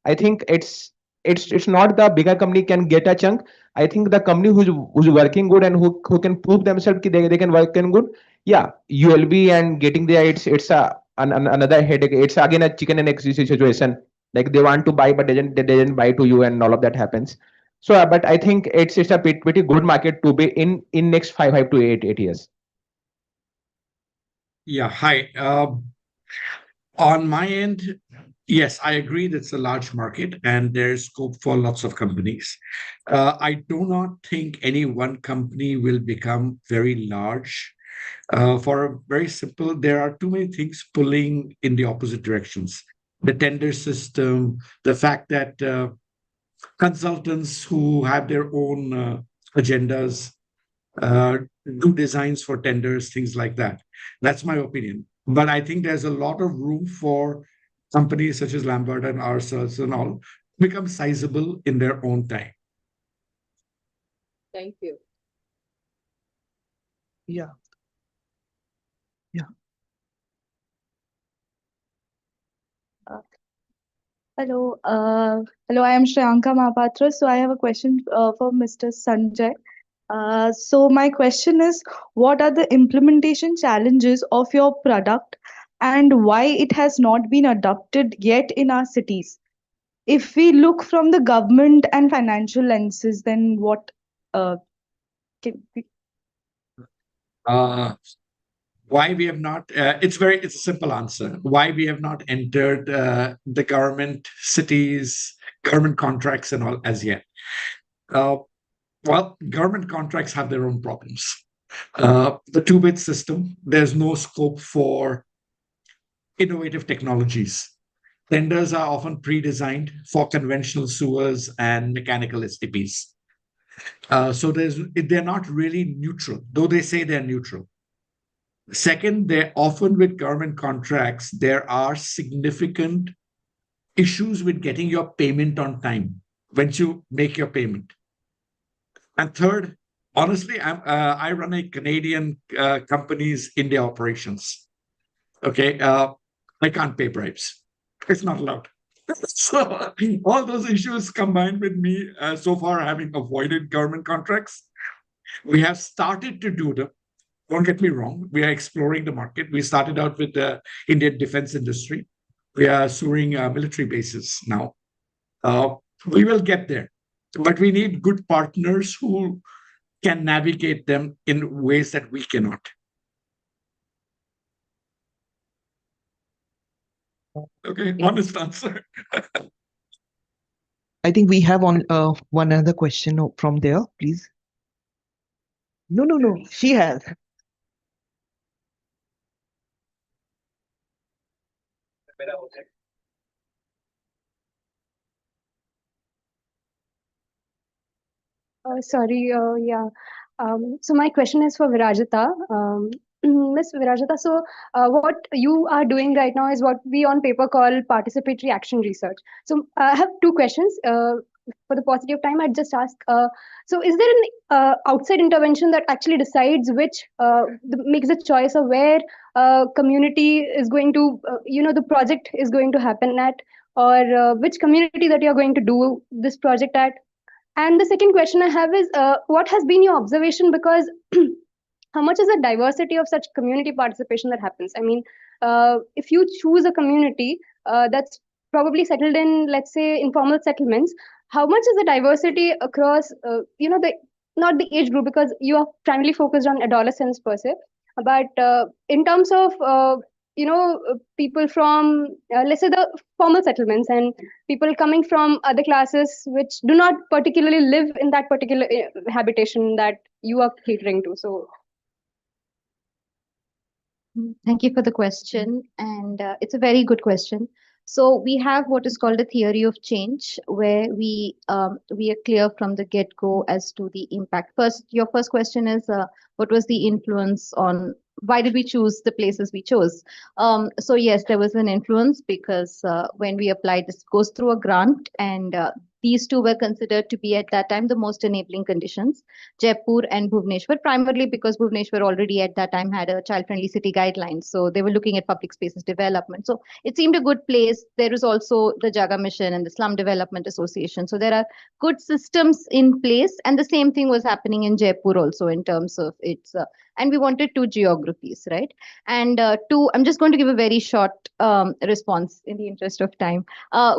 I think it's not the bigger company can get a chunk. I think the company who's working good and who can prove themselves they can work in good. Yeah, ULB and getting there, it's another headache. It's again a chicken and egg situation. Like they want to buy, but they didn't buy to you, and all of that happens. So, but I think it's a pretty good market to be in next five to eight years. Yeah, hi. On my end, yes, I agree that's a large market and there's scope for lots of companies. I do not think any one company will become very large. For a very simple, there are too many things pulling in the opposite directions. The tender system, the fact that consultants who have their own agendas uh, do designs for tenders, things like that. That's my opinion. But I think there's a lot of room for companies such as Lambert and ARCS and all become sizable in their own time. Thank you. Yeah. Yeah. Hello, I am Shreyanka Mahapatra. So I have a question for Mr. Sanjay. So my question is, what are the implementation challenges of your product and why it has not been adopted yet in our cities? If we look from the government and financial lenses, then what can we? Why we have not, it's a simple answer. Why we have not entered the government, cities, government contracts and all as yet. Well, government contracts have their own problems. The two-bit system, there's no scope for innovative technologies. Tenders are often pre-designed for conventional sewers and mechanical STPs. So they're not really neutral, though they say they're neutral. Second, they're often with government contracts, there are significant issues with getting your payment on time once you make your payment. And third, honestly, I run a Canadian company's India operations. Okay, I can't pay bribes. It's not allowed. So all those issues combined with me so far having avoided government contracts, we have started to do them. Don't get me wrong, we are exploring the market. We started out with the Indian defense industry. We are suing military bases now. We will get there, but we need good partners who can navigate them in ways that we cannot. Okay, honest answer. I think we have one other question from there, please. No. She has. Sorry, yeah. So my question is for Virajita. Miss Virajita, so what you are doing right now is what we on paper call participatory action research. So I have two questions. For the paucity of time, I'd just ask, so is there an outside intervention that actually decides which, makes the choice of where community is going to, the project is going to happen at, or which community that you're going to do this project at? And the second question I have is, what has been your observation? Because how much is the diversity of such community participation that happens? I mean, if you choose a community that's probably settled in, let's say, informal settlements, how much is the diversity across, not the age group, because you are primarily focused on adolescents per se, but in terms of people from, let's say, the formal settlements and people coming from other classes which do not particularly live in that particular habitation that you are catering to. So Thank you for the question, and it's a very good question. So we have what is called a theory of change, where we are clear from the get-go as to the impact. First, your first question is what was the influence on why did we choose the places we chose? So yes, there was an influence because when we applied, this goes through a grant, and these two were considered to be at that time the most enabling conditions, Jaipur and Bhubaneswar, primarily because Bhubaneswar already at that time had a child-friendly city guidelines. So they were looking at public spaces development. So it seemed a good place. There is also the Jaga Mission and the Slum Development Association. So there are good systems in place. And the same thing was happening in Jaipur also in terms of its, and we wanted two geographies, right? And two, I'm just going to give a very short response in the interest of time.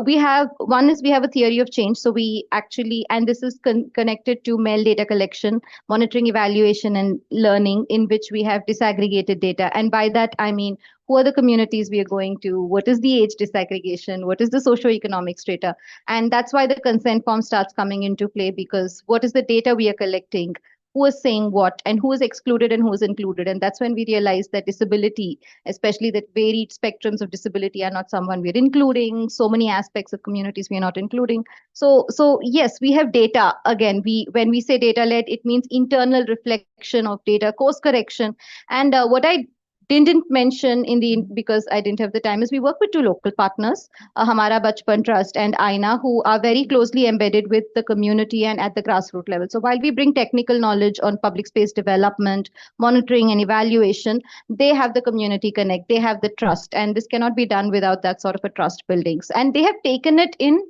We have a theory of change. So we actually, and this is connected to MEL data collection, monitoring, evaluation, and learning, in which we have disaggregated data. And by that, I mean, who are the communities we are going to? What is the age disaggregation? What is the socioeconomic strata? And that's why the consent form starts coming into play, because what is the data we are collecting? Who is saying what, and who is excluded and who is included? And that's when we realize that disability, especially that varied spectrums of disability, are not someone we're including. So many aspects of communities we are not including. So yes, we have data. Again, when we say data led, it means internal reflection of data, course correction. And what I didn't mention because I didn't have the time, is we work with two local partners, Hamara Bachpan Trust and INA, who are very closely embedded with the community and at the grassroots level. So while we bring technical knowledge on public space development, monitoring, and evaluation, they have the community connect, they have the trust, and this cannot be done without that sort of a trust buildings. And they have taken it in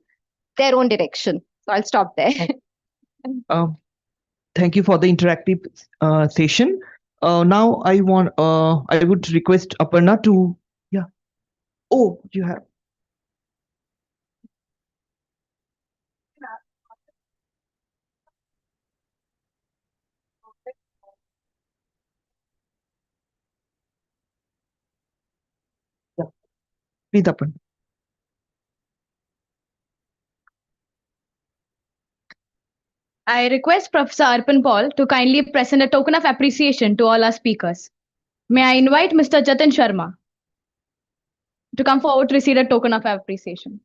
their own direction. So I'll stop there. Thank you for the interactive session. Now I would request Aparna to, yeah. Oh, you have. Yeah. Please, Aparna. I request Professor Arpan Paul to kindly present a token of appreciation to all our speakers. May I invite Mr. Jatin Sharma to come forward to receive a token of appreciation.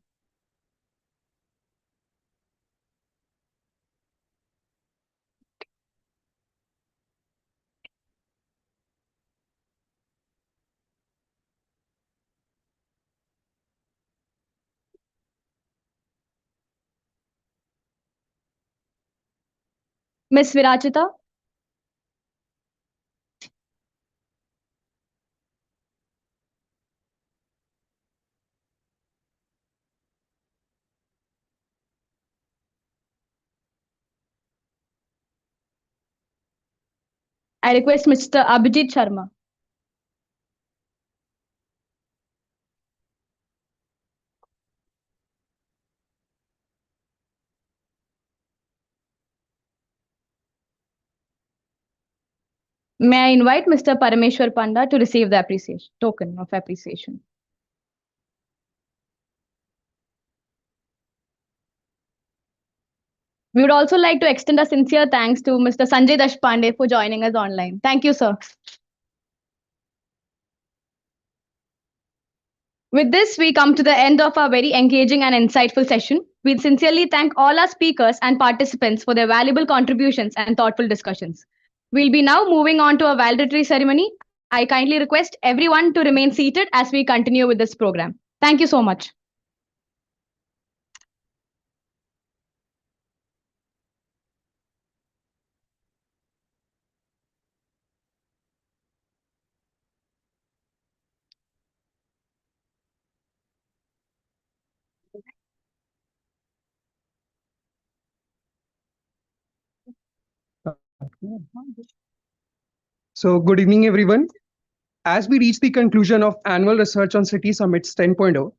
Ms. Virachita. I request Mr. Abhijit Sharma. May I invite Mr. Parameshwar Panda to receive the token of appreciation. We would also like to extend a sincere thanks to Mr. Sanjay Deshpande for joining us online. Thank you, sir. With this, we come to the end of our very engaging and insightful session. We sincerely thank all our speakers and participants for their valuable contributions and thoughtful discussions. We'll be now moving on to a valedictory ceremony. I kindly request everyone to remain seated as we continue with this program. Thank you so much. So good evening, everyone. As we reach the conclusion of Annual Research on City Summits 10.0,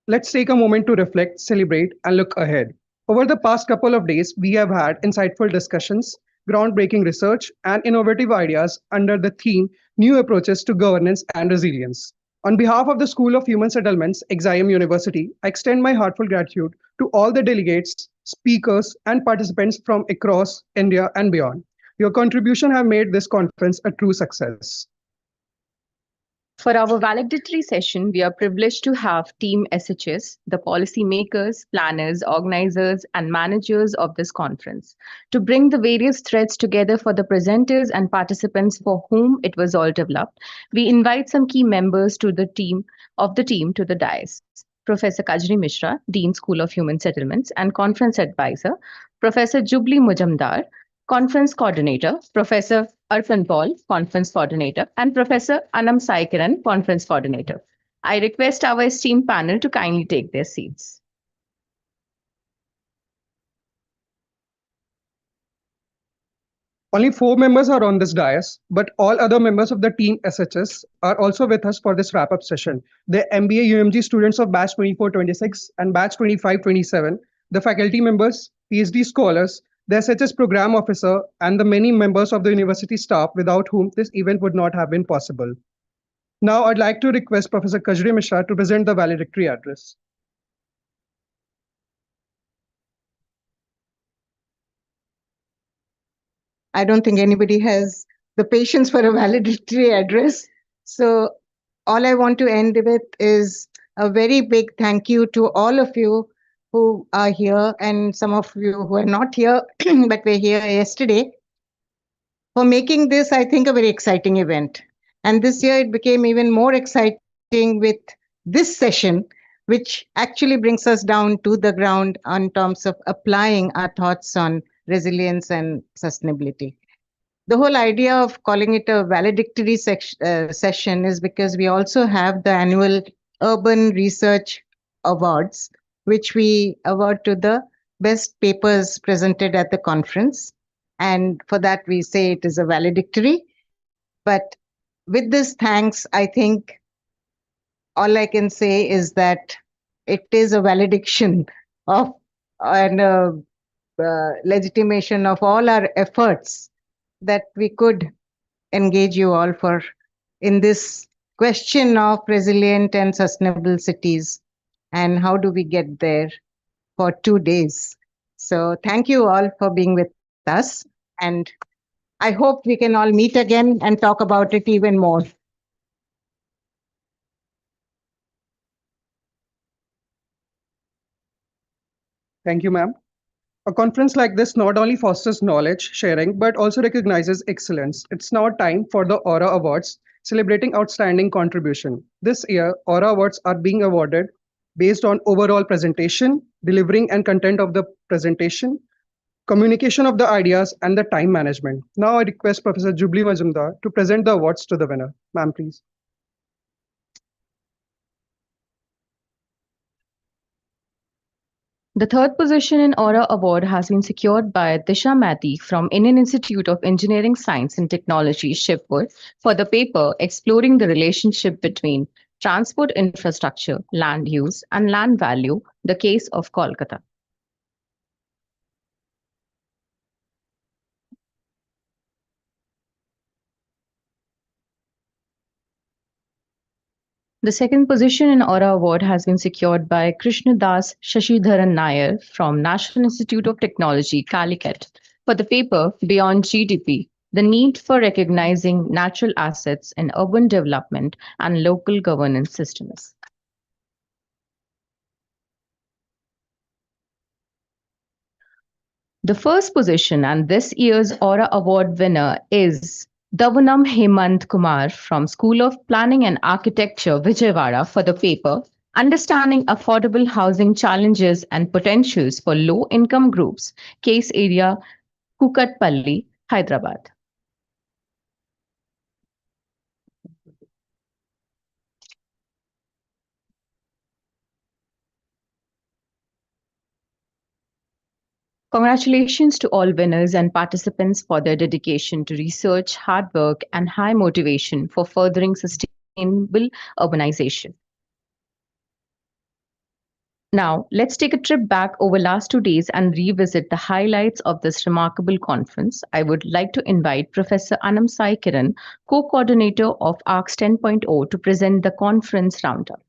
let's take a moment to reflect, celebrate, and look ahead. Over the past couple of days, we have had insightful discussions, groundbreaking research, and innovative ideas under the theme New Approaches to Governance and Resilience. On behalf of the School of Human Settlements, XIM University, I extend my heartfelt gratitude to all the delegates, speakers, and participants from across India and beyond. Your contribution have made this conference a true success. For our valedictory session, we are privileged to have Team SHS, the policy makers, planners, organizers, and managers of this conference, to bring the various threads together for the presenters and participants for whom it was all developed. We invite some key members to the team to the dais. Professor Kajri Mishra, Dean School of Human Settlements and Conference Advisor, Professor Jubli Mujamdar, Conference Coordinator, Professor Arpan Paul, Conference Coordinator, and Professor Anam Saikiran, Conference Coordinator. I request our esteemed panel to kindly take their seats. Only 4 members are on this dais, but all other members of the team SHS are also with us for this wrap-up session. The MBA UMG students of batch 24-26 and batch 25-27, the faculty members, PhD scholars, the SHS program officer, and the many members of the university staff without whom this event would not have been possible. Now I'd like to request Professor Kajri Mishra to present the valedictory address. I don't think anybody has the patience for a valedictory address. So all I want to end with is a very big thank you to all of you who are here and some of you who are not here, but were here yesterday, for making this, I think, a very exciting event. And this year it became even more exciting with this session, which actually brings us down to the ground on terms of applying our thoughts on resilience and sustainability. The whole idea of calling it a valedictory session is because we also have the annual Urban Research Awards, which we award to the best papers presented at the conference. And for that, we say it is a valedictory. But with this thanks, I think all I can say is that it is a valediction of and legitimation of all our efforts that we could engage you all for in this question of resilient and sustainable cities and how do we get there for 2 days. So thank you all for being with us, and I hope we can all meet again and talk about it even more. Thank you, ma'am. A conference like this not only fosters knowledge sharing, but also recognizes excellence. It's now time for the Aura Awards, celebrating outstanding contribution. This year, Aura Awards are being awarded based on overall presentation, delivering and content of the presentation, communication of the ideas, and the time management. Now I request Professor Jubli Majumdar to present the awards to the winner. Ma'am, please. The third position in Aura Award has been secured by Disha Mathi from Indian Institute of Engineering, Science and Technology, Shivpur, for the paper exploring the relationship between transport infrastructure, land use, and land value, the case of Kolkata. The second position in Aura Award has been secured by Krishnadas Shashidharan Nair from National Institute of Technology, Calicut, for the paper Beyond GDP, the need for recognizing natural assets in urban development and local governance systems. The first position and this year's Aura Award winner is Davanam Hemant Kumar from School of Planning and Architecture, Vijayawada, for the paper Understanding Affordable Housing Challenges and Potentials for Low-Income Groups, Case Area, Kukatpalli, Hyderabad. Congratulations to all winners and participants for their dedication to research, hard work, and high motivation for furthering sustainable urbanization. Now, let's take a trip back over last 2 days and revisit the highlights of this remarkable conference. I would like to invite Professor Anam Sai Kiran, co-coordinator of ARCS 10.0, to present the conference roundup.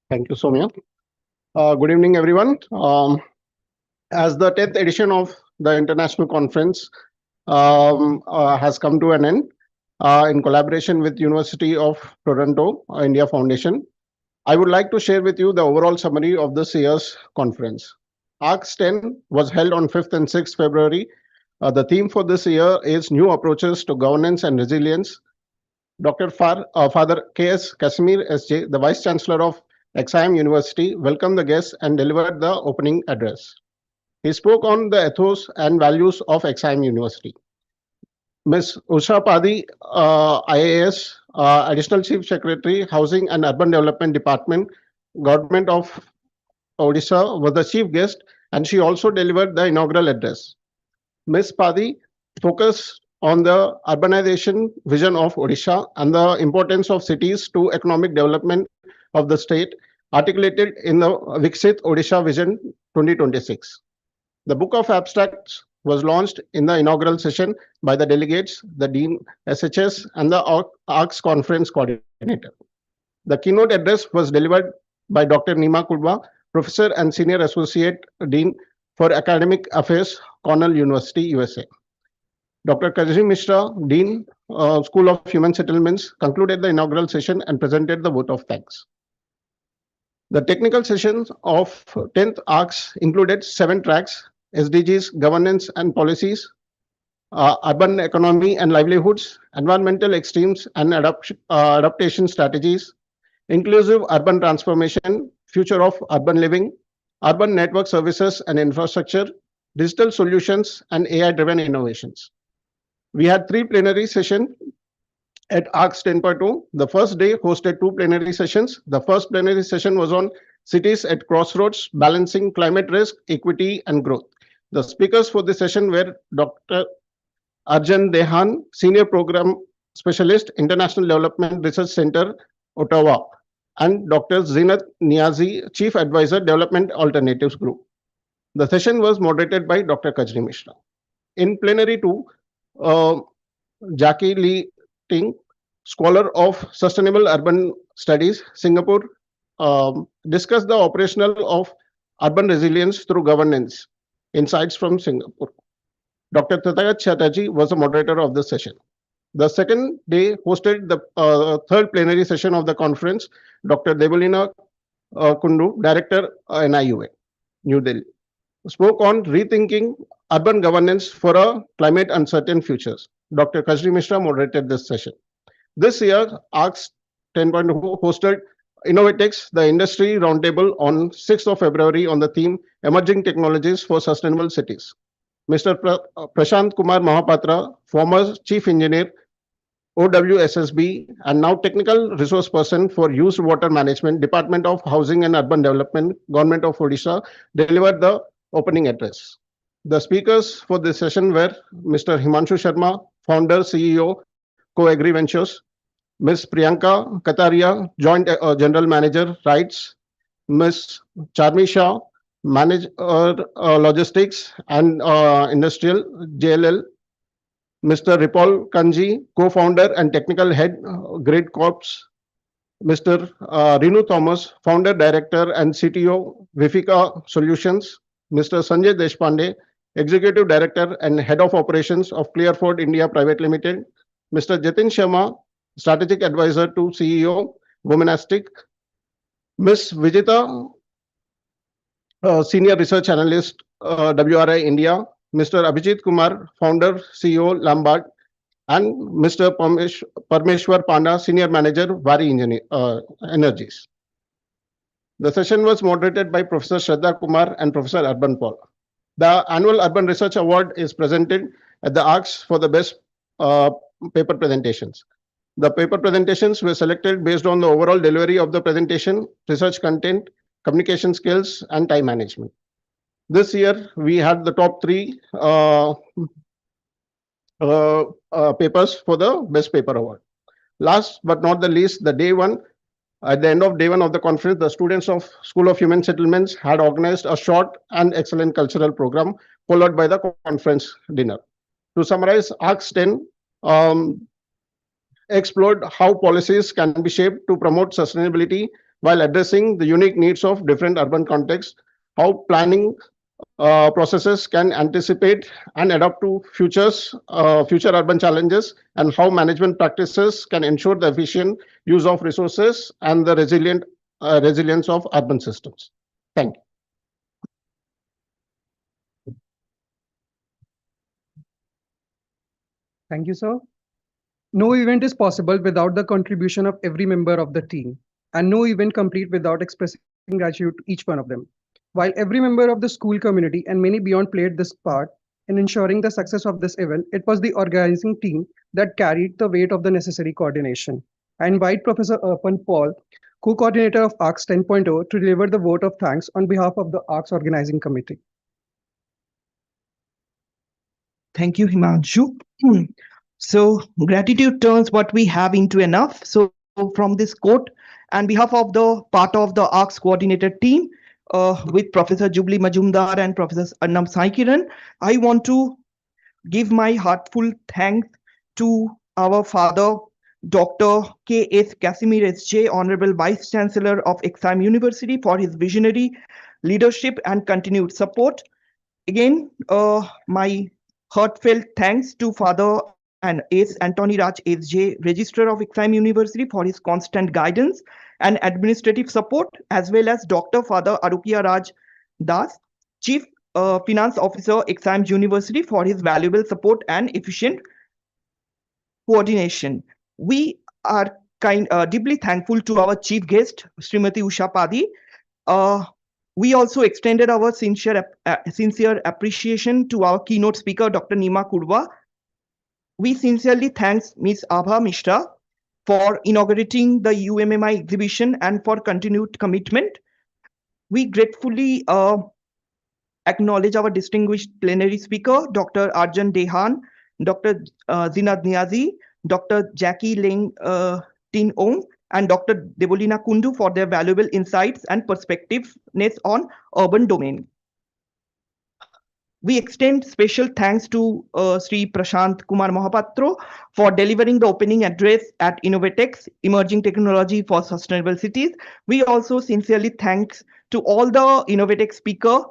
Thank you, Soumya. Good evening, everyone. As the 10th edition of the international conference has come to an end, in collaboration with University of Toronto India Foundation, I would like to share with you the overall summary of this year's conference. ARCS 10 was held on 5th and 6th February. The theme for this year is New Approaches to Governance and Resilience. Dr. Father K.S. Casimir S.J., the Vice Chancellor of XIM University, welcomed the guests and delivered the opening address. He spoke on the ethos and values of XIM University. Ms. Usha Padi, IAS, Additional Chief Secretary, Housing and Urban Development Department, Government of Odisha, was the chief guest, and she also delivered the inaugural address. Ms. Padi focused on the urbanization vision of Odisha and the importance of cities to economic development of the state, articulated in the Viksit Odisha Vision 2026. The book of abstracts was launched in the inaugural session by the delegates, the Dean, SHS, and the ARCS conference coordinator. The keynote address was delivered by Dr. Nima Kudwa, Professor and Senior Associate Dean for Academic Affairs, Cornell University, USA. Dr. Kajri Mishra, Dean, School of Human Settlements, concluded the inaugural session and presented the vote of thanks. The technical sessions of 10th ARCS included 7 tracks: SDGs, governance and policies, urban economy and livelihoods, environmental extremes and adaptation strategies, inclusive urban transformation, future of urban living, urban network services and infrastructure, digital solutions, and AI-driven innovations. We had 3 plenary sessions at ARCS 10.2. The first day hosted 2 plenary sessions. The first plenary session was on cities at crossroads, balancing climate risk, equity, and growth. The speakers for the session were Dr. Arjan Dehan, Senior Program Specialist, International Development Research Center, Ottawa, and Dr. Zinat Niazi, Chief Advisor, Development Alternatives Group. The session was moderated by Dr. Kajri Mishra. In plenary 2, Jackie Lee Ting, Scholar of Sustainable Urban Studies, Singapore, discussed the operational of urban resilience through governance, insights from Singapore. Dr. Tatayat Chatterjee was the moderator of the session. The second day hosted the 3rd plenary session of the conference. Dr. Debolina Kundu, Director, NIUA, New Delhi, spoke on rethinking urban governance for a climate uncertain futures. Dr. Kajri Mishra moderated this session. This year, ARCS 10.0 hosted INNOVATEX, the industry roundtable, on 6th of February on the theme Emerging Technologies for Sustainable Cities. Mr. Prashant Kumar Mahapatra, former Chief Engineer, OWSSB, and now Technical Resource Person for Used Water Management, Department of Housing and Urban Development, Government of Odisha, delivered the opening address. The speakers for this session were Mr. Himanshu Sharma, Founder, CEO, Co-Agri Ventures, Ms. Priyanka Kataria, Joint General Manager, Rights, Ms. Charmi Shah, Manager Logistics and Industrial, JLL, Mr. Ripal Kanji, Co-Founder and Technical Head, Grid Corps, Mr. Renu Thomas, Founder, Director and CTO, Vifika Solutions, Mr. Sanjay Deshpande, Executive Director and Head of Operations of Clearford India Private Limited, Mr. Jatin Sharma, Strategic Advisor to CEO, Bhubaneswar, Ms. Vijita, Senior Research Analyst, WRI India, Mr. Abhijit Kumar, Founder, CEO, Lombard, and Mr. Parmeshwar Panda, Senior Manager, Vari Energies. The session was moderated by Professor Shraddha Kumar and Professor Urban Paul. The annual Urban Research Award is presented at the ARCS for the best paper presentations. The paper presentations were selected based on the overall delivery of the presentation, research content, communication skills, and time management. This year, we had the top 3 papers for the best paper award. Last but not the least, at the end of day one of the conference, the students of School of Human Settlements had organized a short and excellent cultural program followed by the conference dinner. To summarize, ARCS 10 explored how policies can be shaped to promote sustainability while addressing the unique needs of different urban contexts, how planning processes can anticipate and adapt to future urban challenges, and how management practices can ensure the efficient use of resources and the resilience of urban systems. Thank you. Thank you, sir. No event is possible without the contribution of every member of the team, and no event complete without expressing gratitude to each one of them. While every member of the school community and many beyond played this part in ensuring the success of this event, it was the organizing team that carried the weight of the necessary coordination. I invite Professor Arpan Paul, co-coordinator of ARCS 10.0, to deliver the vote of thanks on behalf of the ARCS organizing committee. Thank you, Himanshu. So gratitude turns what we have into enough. So from this quote, on behalf of the part of the ARCS coordinated team, with Professor Jubilee Majumdar and Professor Annam Saikiran, I want to give my heartful thanks to our father, Dr. K.S. Casimir S.J., Honorable Vice Chancellor of XIM University, for his visionary leadership and continued support. Again, my heartfelt thanks to Father and S. Anthony Raj S.J., Registrar of XIM University, for his constant guidance and administrative support, as well as Dr. Father Arukia Raj Das, Chief Finance Officer, XIM University, for his valuable support and efficient coordination. We are deeply thankful to our chief guest, Srimati Usha Padi. We also extended our sincere appreciation to our keynote speaker, Dr. Nima Kurwa. We sincerely thank Ms. Abha Mishra for inaugurating the UMMI exhibition and for continued commitment. We gratefully acknowledge our distinguished plenary speaker, Dr. Arjan Dehan, Dr. Zinad Niazi, Dr. Jackie Ling Tin Ong, and Dr. Debolina Kundu for their valuable insights and perspectiveness on urban domain. We extend special thanks to Sri Prashant Kumar Mohapatro for delivering the opening address at INNOVATEX, Emerging Technology for Sustainable Cities. We also sincerely thanks to all the INNOVATEX speaker,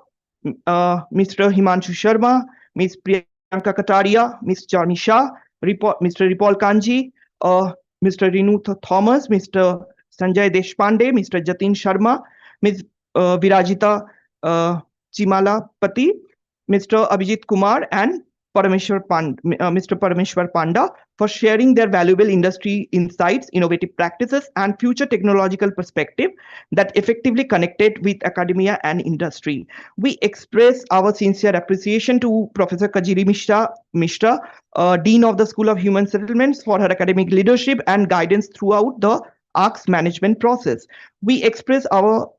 Mr. Himanshu Sharma, Ms. Priyanka Kataria, Ms. Charmi Shah, Mr. Ripal Kanji, Mr. Renu Thomas, Mr. Sanjay Deshpande, Mr. Jatin Sharma, Ms. Virajita Chimalapati, Mr. Abhijit Kumar, and Mr. Parameshwar Panda for sharing their valuable industry insights, innovative practices, and future technological perspective that effectively connected with academia and industry. We express our sincere appreciation to Professor Kajiri Mishra, Dean of the School of Human Settlements, for her academic leadership and guidance throughout the ARCS management process. We express our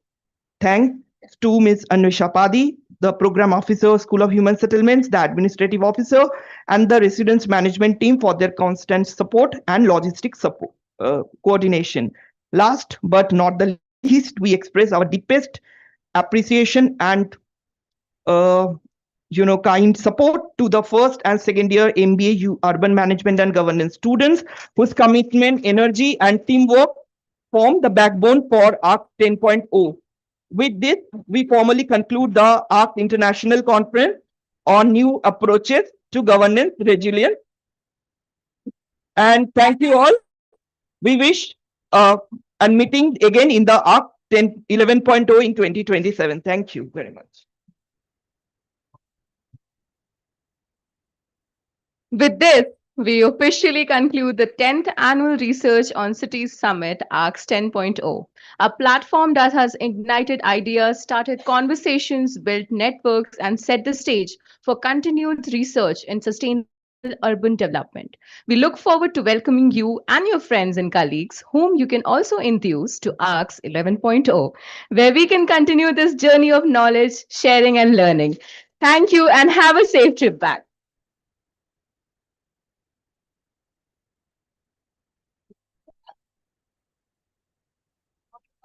thanks to Ms. Anwisha Padi, the Program Officer, School of Human Settlements, the Administrative Officer, and the Residence Management Team for their constant support and logistic support coordination. Last but not the least, we express our deepest appreciation and kind support to the first and second year MBA Urban Management and Governance students whose commitment, energy, and teamwork form the backbone for ARC 10.0. With this, we formally conclude the ARC International Conference on New Approaches to Governance Resilience. And thank you all. We wish and meeting again in the ARC 11.0 in 2027. Thank you very much. With this, we officially conclude the 10th Annual Research on Cities Summit, ARCS 10.0, a platform that has ignited ideas, started conversations, built networks, and set the stage for continued research in sustainable urban development. We look forward to welcoming you and your friends and colleagues, whom you can also enthuse to ARCS 11.0, where we can continue this journey of knowledge, sharing, and learning. Thank you, and have a safe trip back.